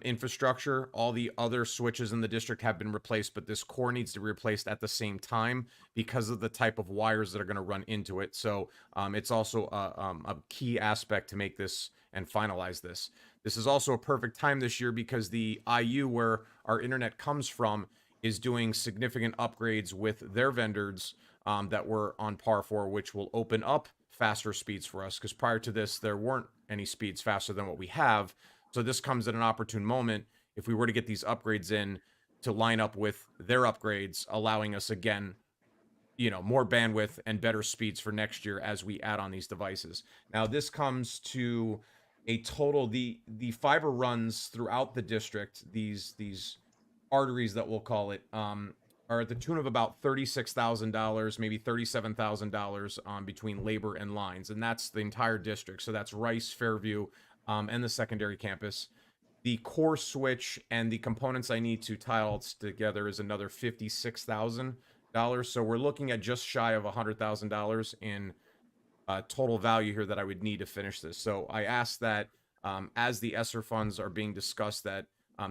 infrastructure. All the other switches in the district have been replaced, but this core needs to be replaced at the same time because of the type of wires that are going to run into it. So it's also a key aspect to make this and finalize this. This is also a perfect time this year because the IU where our internet comes from is doing significant upgrades with their vendors that we're on par for, which will open up faster speeds for us, because prior to this, there weren't any speeds faster than what we have. So this comes at an opportune moment if we were to get these upgrades in to line up with their upgrades, allowing us again, you know, more bandwidth and better speeds for next year as we add on these devices. Now this comes to a total, the fiber runs throughout the district, these arteries that we'll call it, are at the tune of about $36,000, maybe $37,000 between labor and lines. And that's the entire district. So that's Rice, Fairview, and the secondary campus. The core switch and the components I need to tie all together is another $56,000. So we're looking at just shy of $100,000 in total value here that I would need to finish this. So I asked that as the ESSER funds are being discussed, that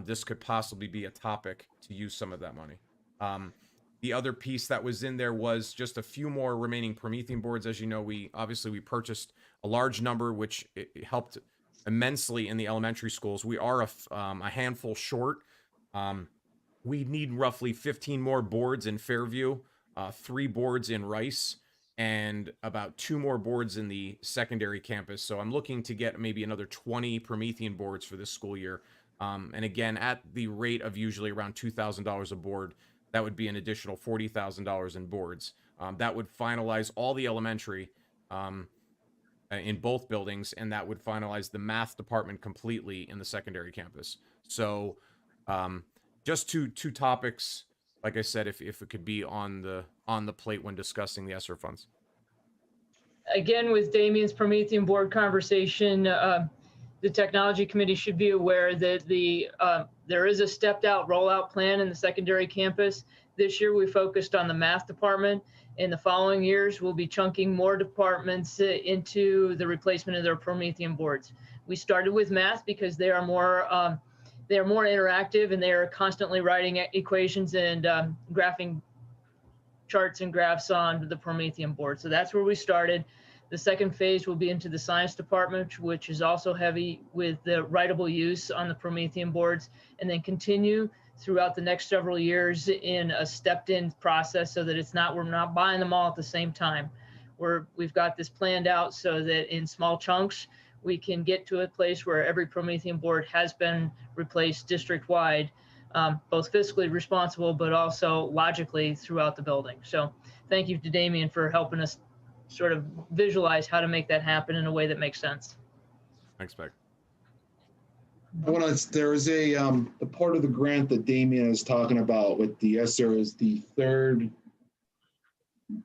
this could possibly be a topic to use some of that money. The other piece that was in there was just a few more remaining Promethean boards. As you know, we purchased a large number, which it helped immensely in the elementary schools. We are a handful short. We need roughly 15 more boards in Fairview, 3 boards in Rice, and about 2 more boards in the secondary campus. So I'm looking to get maybe another 20 Promethean boards for this school year. And again, at the rate of usually around $2,000 a board, that would be an additional $40,000 in boards. That would finalize all the elementary in both buildings, and that would finalize the math department completely in the secondary campus. So just two topics, like I said, if it could be on the plate when discussing the ESSER funds. Again, with Damien's Promethean board conversation, the technology committee should be aware that there is a stepped out rollout plan in the secondary campus. This year we focused on the math department. In the following years, we'll be chunking more departments into the replacement of their Promethean boards. We started with math because they are more interactive and they are constantly writing equations and graphing charts and graphs on the Promethean board. So that's where we started. The second phase will be into the science department, which is also heavy with the writable use on the Promethean boards, and then continue throughout the next several years in a stepped-in process so that we're not buying them all at the same time. We've got this planned out so that in small chunks, we can get to a place where every Promethean board has been replaced district-wide, both fiscally responsible, but also logically throughout the building. So thank you to Damien for helping us sort of visualize how to make that happen in a way that makes sense. Thanks, Beck. There is a the part of the grant that Damien is talking about with the ESSER is the third,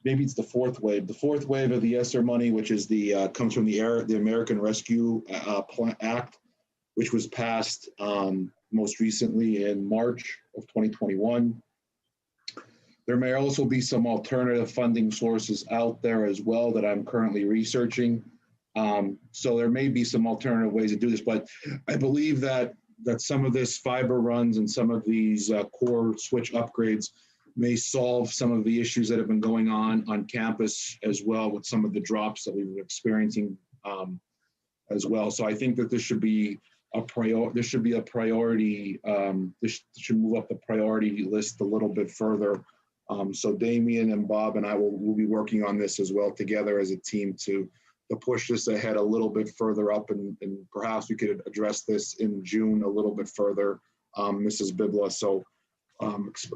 maybe it's the fourth wave. The fourth wave of the ESSER money, which is comes from the American Rescue Act, which was passed most recently in March of 2021. There may also be some alternative funding sources out there as well that I'm currently researching. So there may be some alternative ways to do this, but I believe that that some of this fiber runs and some of these core switch upgrades may solve some of the issues that have been going on campus as well with some of the drops that we were experiencing as well. So I think that this should be a priority. This should move up the priority list a little bit further. So Damien and Bob and I will be working on this as well together as a team to push this ahead a little bit further up, and perhaps we could address this in June a little bit further, Mrs. Bibla. So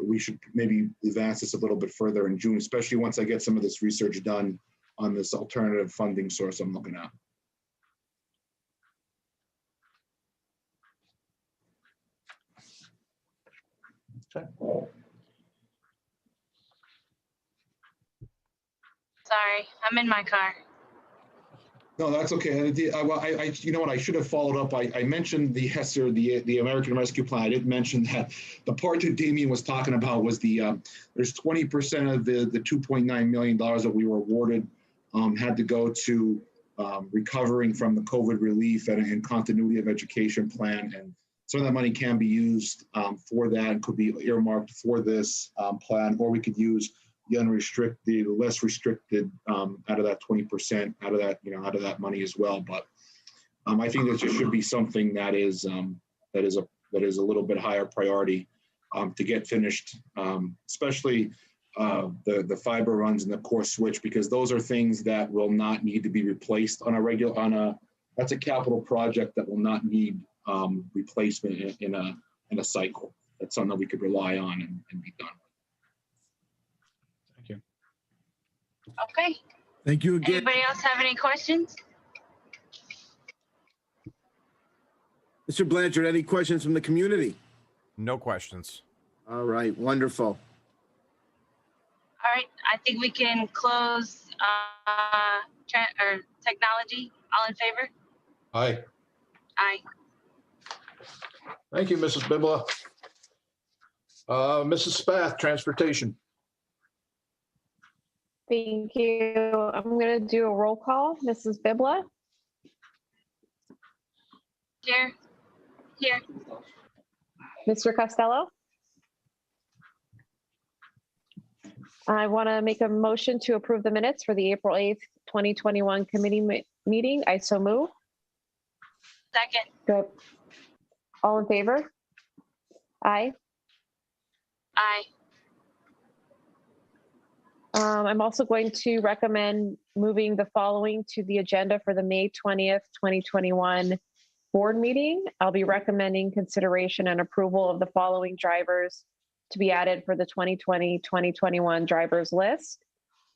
we should maybe advance this a little bit further in June, especially once I get some of this research done on this alternative funding source I'm looking at. Sorry, I'm in my car. No, that's okay. Well, you know what? I should have followed up. I mentioned the HESER, the American Rescue Plan. I didn't mention that the part that Damien was talking about was there's 20% of the $2.9 million that we were awarded had to go to recovering from the COVID relief and continuity of education plan. And some of that money can be used for that and could be earmarked for this plan, or we could use the unrestricted, less restricted out of that 20%, out of that money as well. But I think that there should be something that is a little bit higher priority to get finished, especially the fiber runs and the core switch, because those are things that will not need to be replaced that's a capital project that will not need replacement in a cycle. That's something that we could rely on and be done. Thank you. Okay. Thank you again. Anybody else have any questions? Mr. Blanchard, any questions from the community? No questions. All right, wonderful. All right, I think we can close technology. All in favor? Aye. Aye. Thank you, Mrs. Bibla. Mrs. Spath, Transportation. Thank you. I'm going to do a roll call. Mrs. Bibla, Here. Here. Mr. Costello. I want to make a motion to approve the minutes for the April 8th, 2021 committee meeting. I so move. Second. Good. All in favor? Aye. Aye. I'm also going to recommend moving the following to the agenda for the May 20th, 2021 board meeting. I'll be recommending consideration and approval of the following drivers to be added for the 2020-2021 drivers list.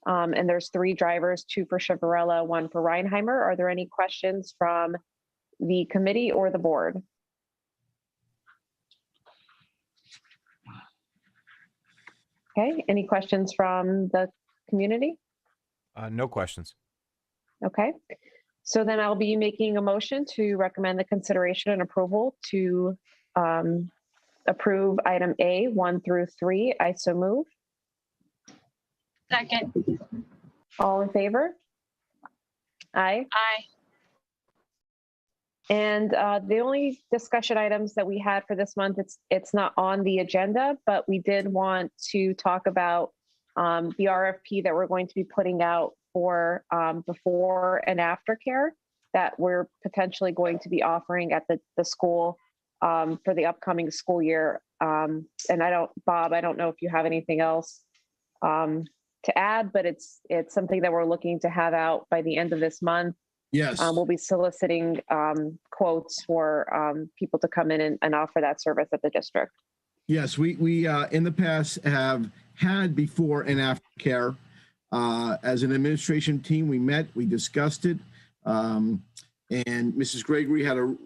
And there's 3 drivers, 2 for Chavarella, 1 for Reinheimer. Are there any questions from the committee or the board? Okay, any questions from the community? No questions. Okay, so then I'll be making a motion to recommend the consideration and approval to approve item A 1 through 3. I so move. Second. All in favor? Aye. Aye. And the only discussion items that we had for this month, it's not on the agenda, but we did want to talk about the RFP that we're going to be putting out for before and after care that we're potentially going to be offering at the school for the upcoming school year. And Bob, I don't know if you have anything else to add, but it's something that we're looking to have out by the end of this month. Yes. We'll be soliciting quotes for people to come in and offer that service at the district. Yes, we in the past have had before and after care. As an administration team, we met, we discussed it, and Mrs. Gregory had a real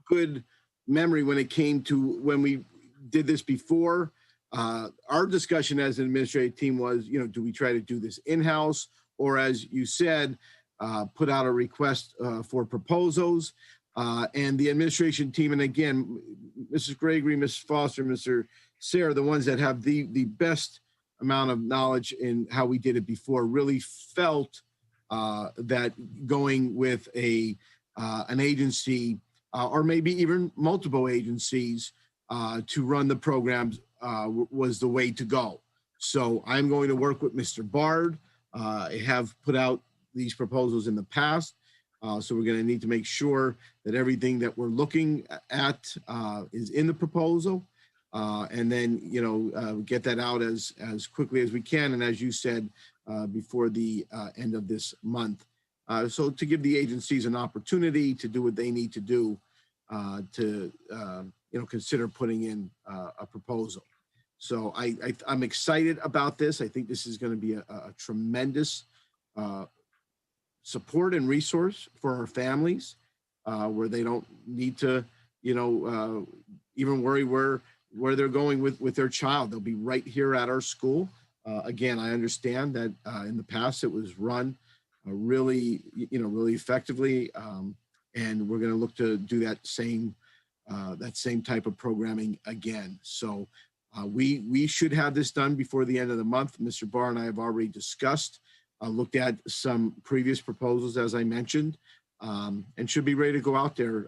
good memory when it came to when we did this before. Our discussion as an administrative team was, do we try to do this in-house, or as you said, put out a request for proposals, and the administration team, and again, Mrs. Gregory, Mrs. Foster, Mr. Sayre, the ones that have the best amount of knowledge in how we did it before, really felt that going with an agency or maybe even multiple agencies to run the programs was the way to go. So I'm going to work with Mr. Bard. I have put out these proposals in the past. So we're going to need to make sure that everything that we're looking at is in the proposal. And then, get that out as quickly as we can. And as you said, before the end of this month. So to give the agencies an opportunity to do what they need to do to consider putting in a proposal. So I'm excited about this. I think this is going to be a tremendous support and resource for our families, where they don't need to, even worry where they're going with their child. They'll be right here at our school. Again, I understand that in the past it was run really effectively, and we're going to look to do that same type of programming again. So we should have this done before the end of the month. Mr. Barr and I have already discussed, looked at some previous proposals, as I mentioned, and should be ready to go out there,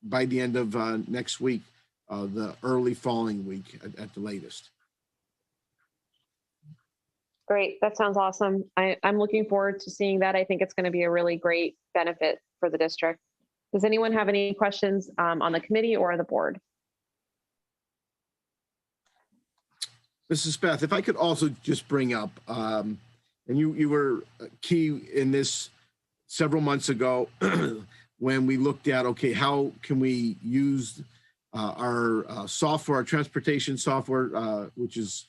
by the end of next week, the early following week at the latest. Great. That sounds awesome. I'm looking forward to seeing that. I think it's going to be a really great benefit for the district. Does anyone have any questions on the committee or the board? Mrs. Beth, if I could also just bring up, and you were key in this several months ago when we looked at, okay, how can we use our software, our transportation software, which is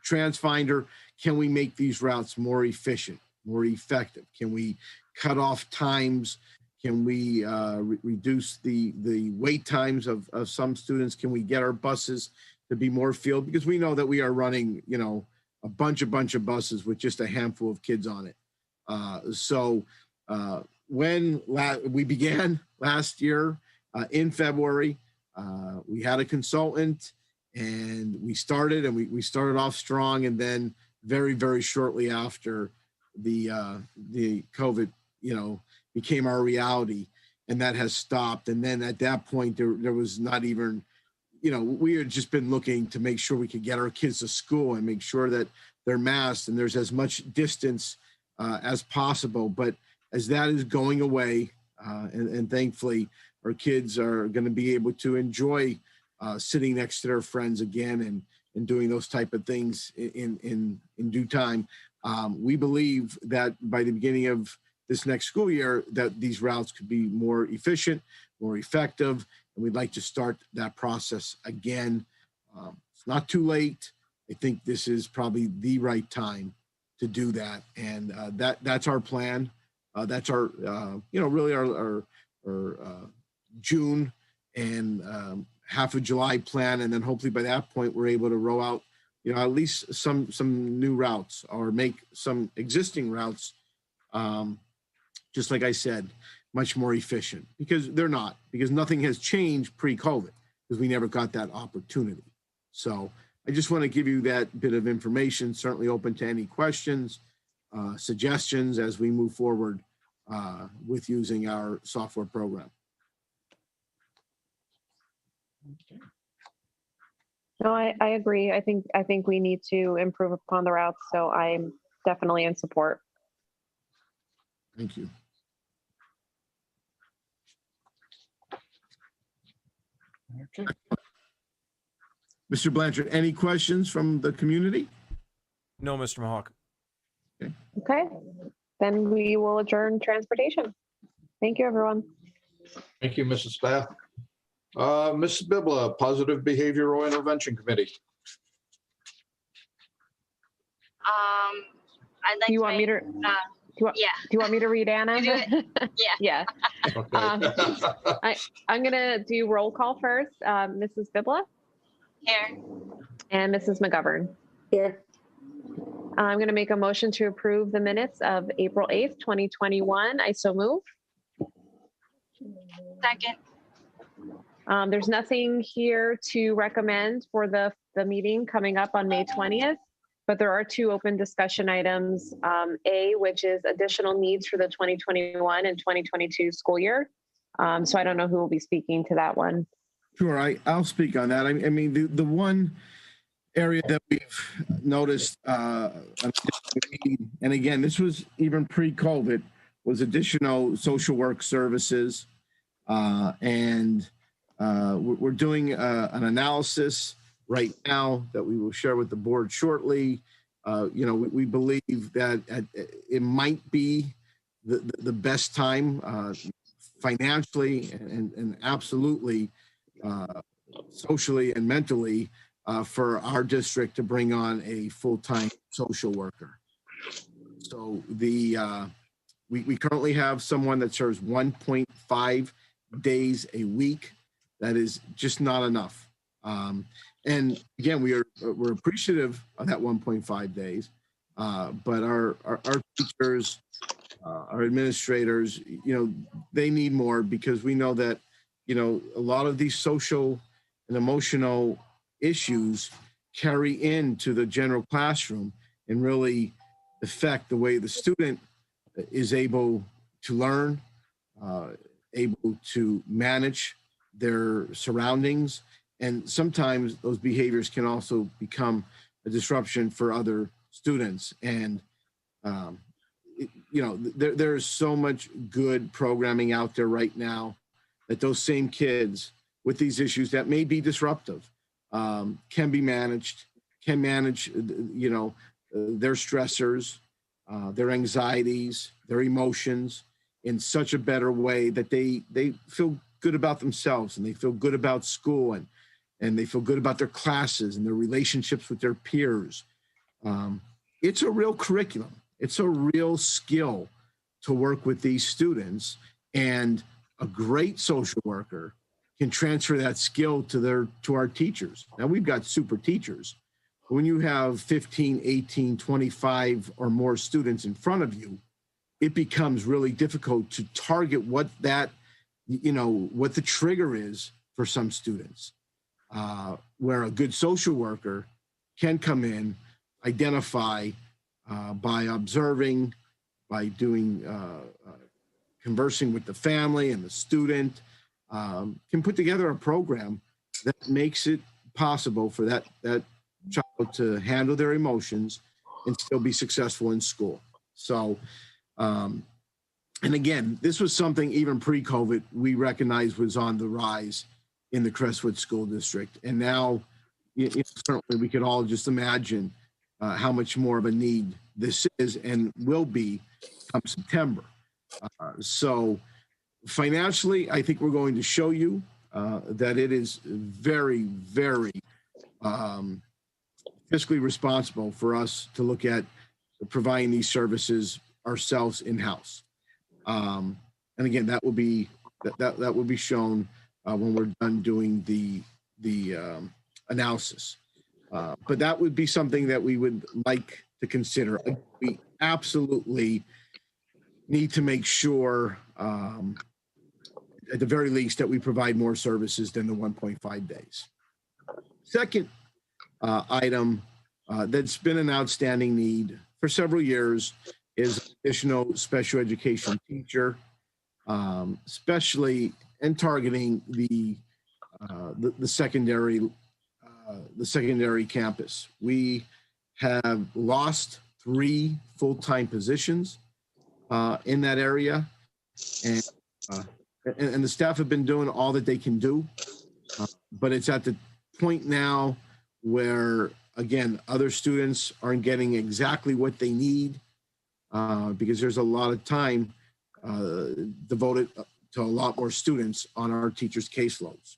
TransFinder. Can we make these routes more efficient, more effective? Can we cut off times? Can we reduce the wait times of some students? Can we get our buses to be more filled? Because we know that we are running, a bunch of buses with just a handful of kids on it. So when we began last year in February, we had a consultant and we started off strong, and then very, very shortly after the COVID, became our reality, and that has stopped. And then at that point, there was not even, we had just been looking to make sure we could get our kids to school and make sure that they're masked and there's as much distance as possible. But as that is going away, and thankfully our kids are going to be able to enjoy sitting next to their friends again and doing those type of things in due time. We believe that by the beginning of this next school year, that these routes could be more efficient, more effective, and we'd like to start that process again. It's not too late. I think this is probably the right time to do that, and that's our plan. That's our, really our June and half of July plan, and then hopefully by that point we're able to roll out, at least some new routes or make some existing routes, just like I said, much more efficient, because because nothing has changed pre-COVID, because we never got that opportunity. So I just want to give you that bit of information, certainly open to any questions, suggestions as we move forward with using our software program. Okay. No, I agree. I think we need to improve upon the routes. So I'm definitely in support. Thank you. Okay. Mr. Blanchard, any questions from the community? No, Mr. Mahawk. Okay. Then we will adjourn transportation. Thank you, everyone. Thank you, Mrs. Bath. Mrs. Bibla, Positive Behavioral Intervention Committee. I'd like Do you to want me to? Do you want me to read, Anna? Yeah. Yeah. Okay. I'm gonna do roll call first. Mrs. Bibla Here. and Mrs. McGovern. Here. I'm gonna make a motion to approve the minutes of April 8th, 2021. I so move. Second. There's nothing here to recommend for the meeting coming up on May 20th, but there are two open discussion items. A, which is additional needs for the 2021 and 2022 school year. So I don't know who will be speaking to that one. Sure, I'll speak on that. I mean, the one area that we've noticed, and again, this was even pre-COVID, was additional social work services. And we're doing an analysis right now that we will share with the board shortly. We believe that it might be the best time financially and absolutely socially and mentally for our district to bring on a full-time social worker. So we currently have someone that serves 1.5 days a week. That is just not enough. And again, we're appreciative of that 1.5 days, but our teachers, our administrators, they need more, because we know that, a lot of these social and emotional issues carry into the general classroom and really affect the way the student is able to learn, able to manage their surroundings. And sometimes those behaviors can also become a disruption for other students. And, there's so much good programming out there right now that those same kids with these issues that may be disruptive can be managed, can manage, their stressors, their anxieties, their emotions in such a better way that they feel good about themselves, and they feel good about school, and they feel good about their classes and their relationships with their peers. It's a real curriculum. It's a real skill to work with these students, and a great social worker can transfer that skill to our teachers. Now, we've got super teachers. When you have 15, 18, 25 or more students in front of you, it becomes really difficult to target what the trigger is for some students, where a good social worker can come in, identify by observing, by doing, conversing with the family and the student, can put together a program that makes it possible for that child to handle their emotions and still be successful in school. So, and again, this was something even pre-COVID we recognized was on the rise in the Crestwood School District. And now, certainly we could all just imagine how much more of a need this is and will be come September. So financially, I think we're going to show you that it is very, very fiscally responsible for us to look at providing these services ourselves in-house. And again, that will be shown when we're done doing the analysis. But that would be something that we would like to consider. We absolutely need to make sure, at the very least, that we provide more services than the 1.5 days. Second item that's been an outstanding need for several years is additional special education teacher, especially and targeting the secondary campus. We have lost 3 full-time positions in that area, and the staff have been doing all that they can do, but it's at the point now where, again, other students aren't getting exactly what they need because there's a lot of time devoted to a lot more students on our teachers' caseloads.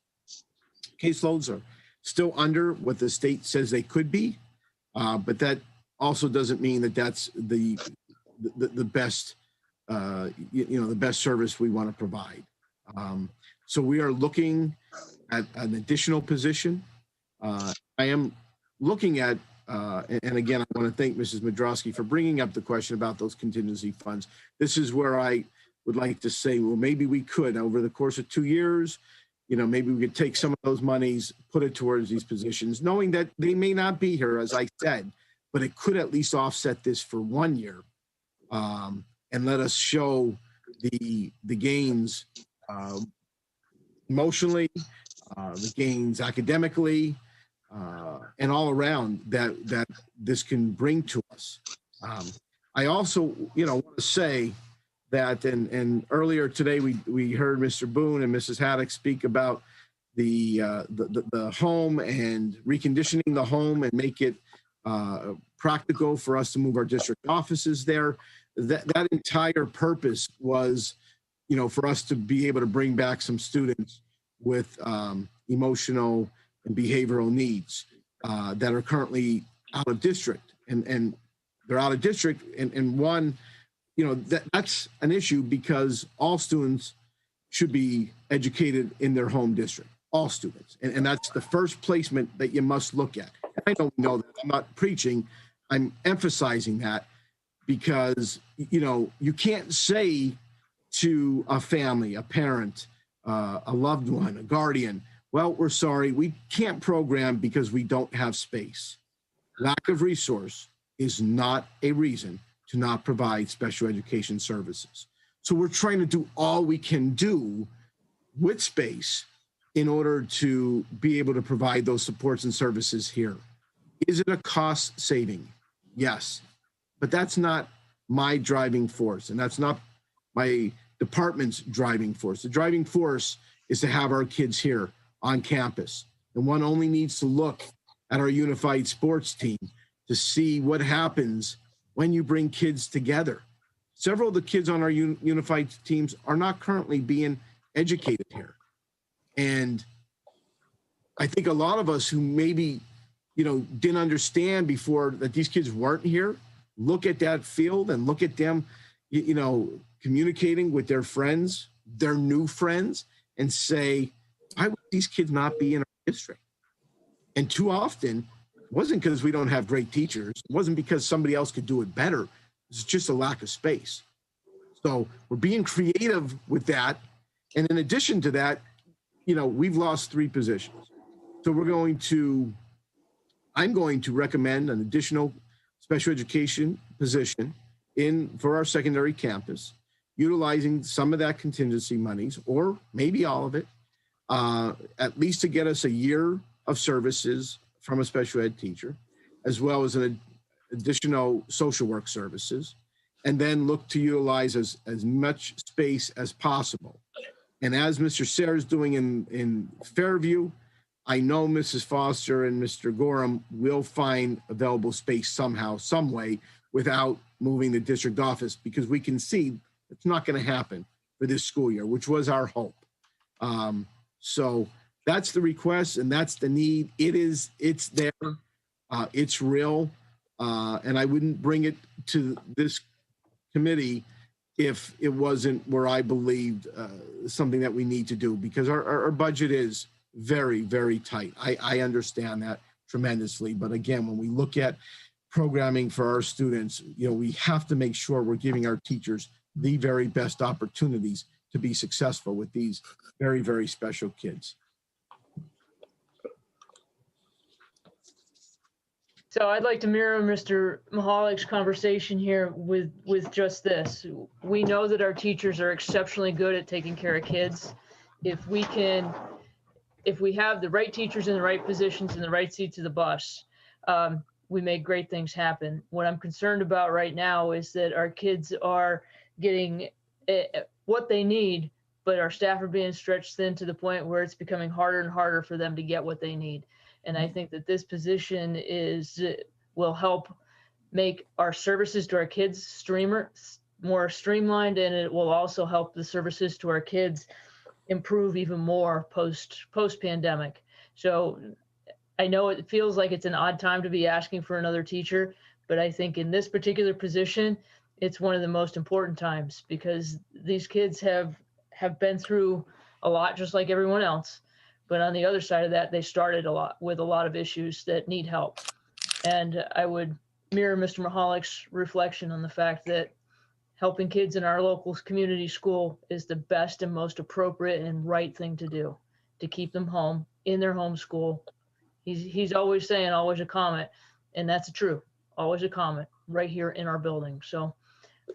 Caseloads are still under what the state says they could be, but that also doesn't mean that that's the best, the best service we want to provide. So we are looking at an additional position. I am looking at, and again, I want to thank Mrs. Madrowski for bringing up the question about those contingency funds. This is where I would like to say, well, maybe we could, over the course of 2 years, maybe we could take some of those monies, put it towards these positions, knowing that they may not be here, as I said, but it could at least offset this for 1 year and let us show the gains emotionally, the gains academically, and all around that this can bring to us. I also, want to say that, and earlier today we heard Mr. Boone and Mrs. Haddock speak about the home and reconditioning the home and make it practical for us to move our district offices there. That entire purpose was, for us to be able to bring back some students with emotional and behavioral needs that are currently out of district, and they're out of district. And one, that's an issue because all students should be educated in their home district, all students. And that's the first placement that you must look at. And I don't know that, I'm not preaching, I'm emphasizing that because, you can't say to a family, a parent, a loved one, a guardian, well, we're sorry, we can't program because we don't have space. Lack of resource is not a reason to not provide special education services. So we're trying to do all we can do with space in order to be able to provide those supports and services here. Is it a cost saving? Yes, but that's not my driving force, and that's not my department's driving force. The driving force is to have our kids here on campus. And one only needs to look at our unified sports team to see what happens when you bring kids together. Several of the kids on our unified teams are not currently being educated here. And I think a lot of us who maybe, didn't understand before that these kids weren't here, look at that field and look at them, communicating with their friends, their new friends, and say, why would these kids not be in our district? And too often, it wasn't because we don't have great teachers. It wasn't because somebody else could do it better. It's just a lack of space. So we're being creative with that. And in addition to that, we've lost 3 positions. So I'm going to recommend an additional special education position for our secondary campus, utilizing some of that contingency monies, or maybe all of it, at least to get us a year of services from a special ed teacher, as well as an additional social work services, and then look to utilize as much space as possible. And as Mr. Sayre is doing in Fairview, I know Mrs. Foster and Mr. Gorham will find available space somehow, some way, without moving the district office, because we can see it's not going to happen for this school year, which was our hope. So that's the request and that's the need. It's there, it's real. And I wouldn't bring it to this committee if it wasn't where I believed something that we need to do, because our budget is very, very tight. I understand that tremendously. But again, when we look at programming for our students, we have to make sure we're giving our teachers the very best opportunities to be successful with these very, very special kids. So I'd like to mirror Mr. Mahalick's conversation here with just this. We know that our teachers are exceptionally good at taking care of kids. If we have the right teachers in the right positions in the right seats of the bus, we make great things happen. What I'm concerned about right now is that our kids are getting what they need, but our staff are being stretched thin to the point where it's becoming harder and harder for them to get what they need. And I think that this position will help make our services to our kids more streamlined, and it will also help the services to our kids improve even more post-pandemic. So I know it feels like it's an odd time to be asking for another teacher, but I think in this particular position, it's one of the most important times, because these kids have been through a lot just like everyone else. But on the other side of that, they started with a lot of issues that need help. And I would mirror Mr. Mahalick's reflection on the fact that helping kids in our local community school is the best and most appropriate and right thing to do, to keep them home in their home school. He's always saying, always a comment, and that's true. Always a comment right here in our building. So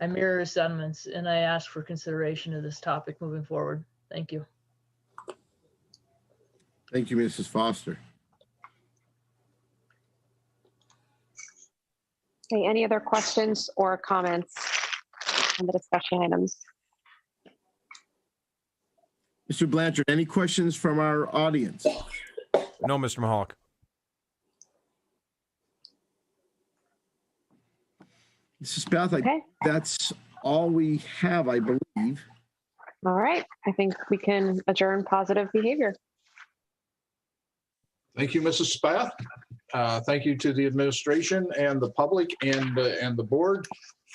I mirror his sentiments and I ask for consideration of this topic moving forward. Thank you. Thank you, Mrs. Foster. Okay, any other questions or comments on the discussion items? Mr. Blanchard, any questions from our audience? No, Mr. Mahalik. Mrs. Beth, Okay. that's all we have, I believe. All right, I think we can adjourn positive behavior. Thank you, Mrs. Spath. Thank you to the administration and the public and the board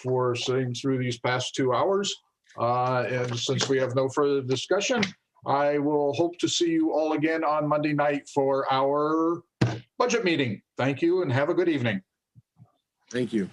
for sitting through these past 2 hours. And since we have no further discussion, I will hope to see you all again on Monday night for our budget meeting. Thank you and have a good evening. Thank you.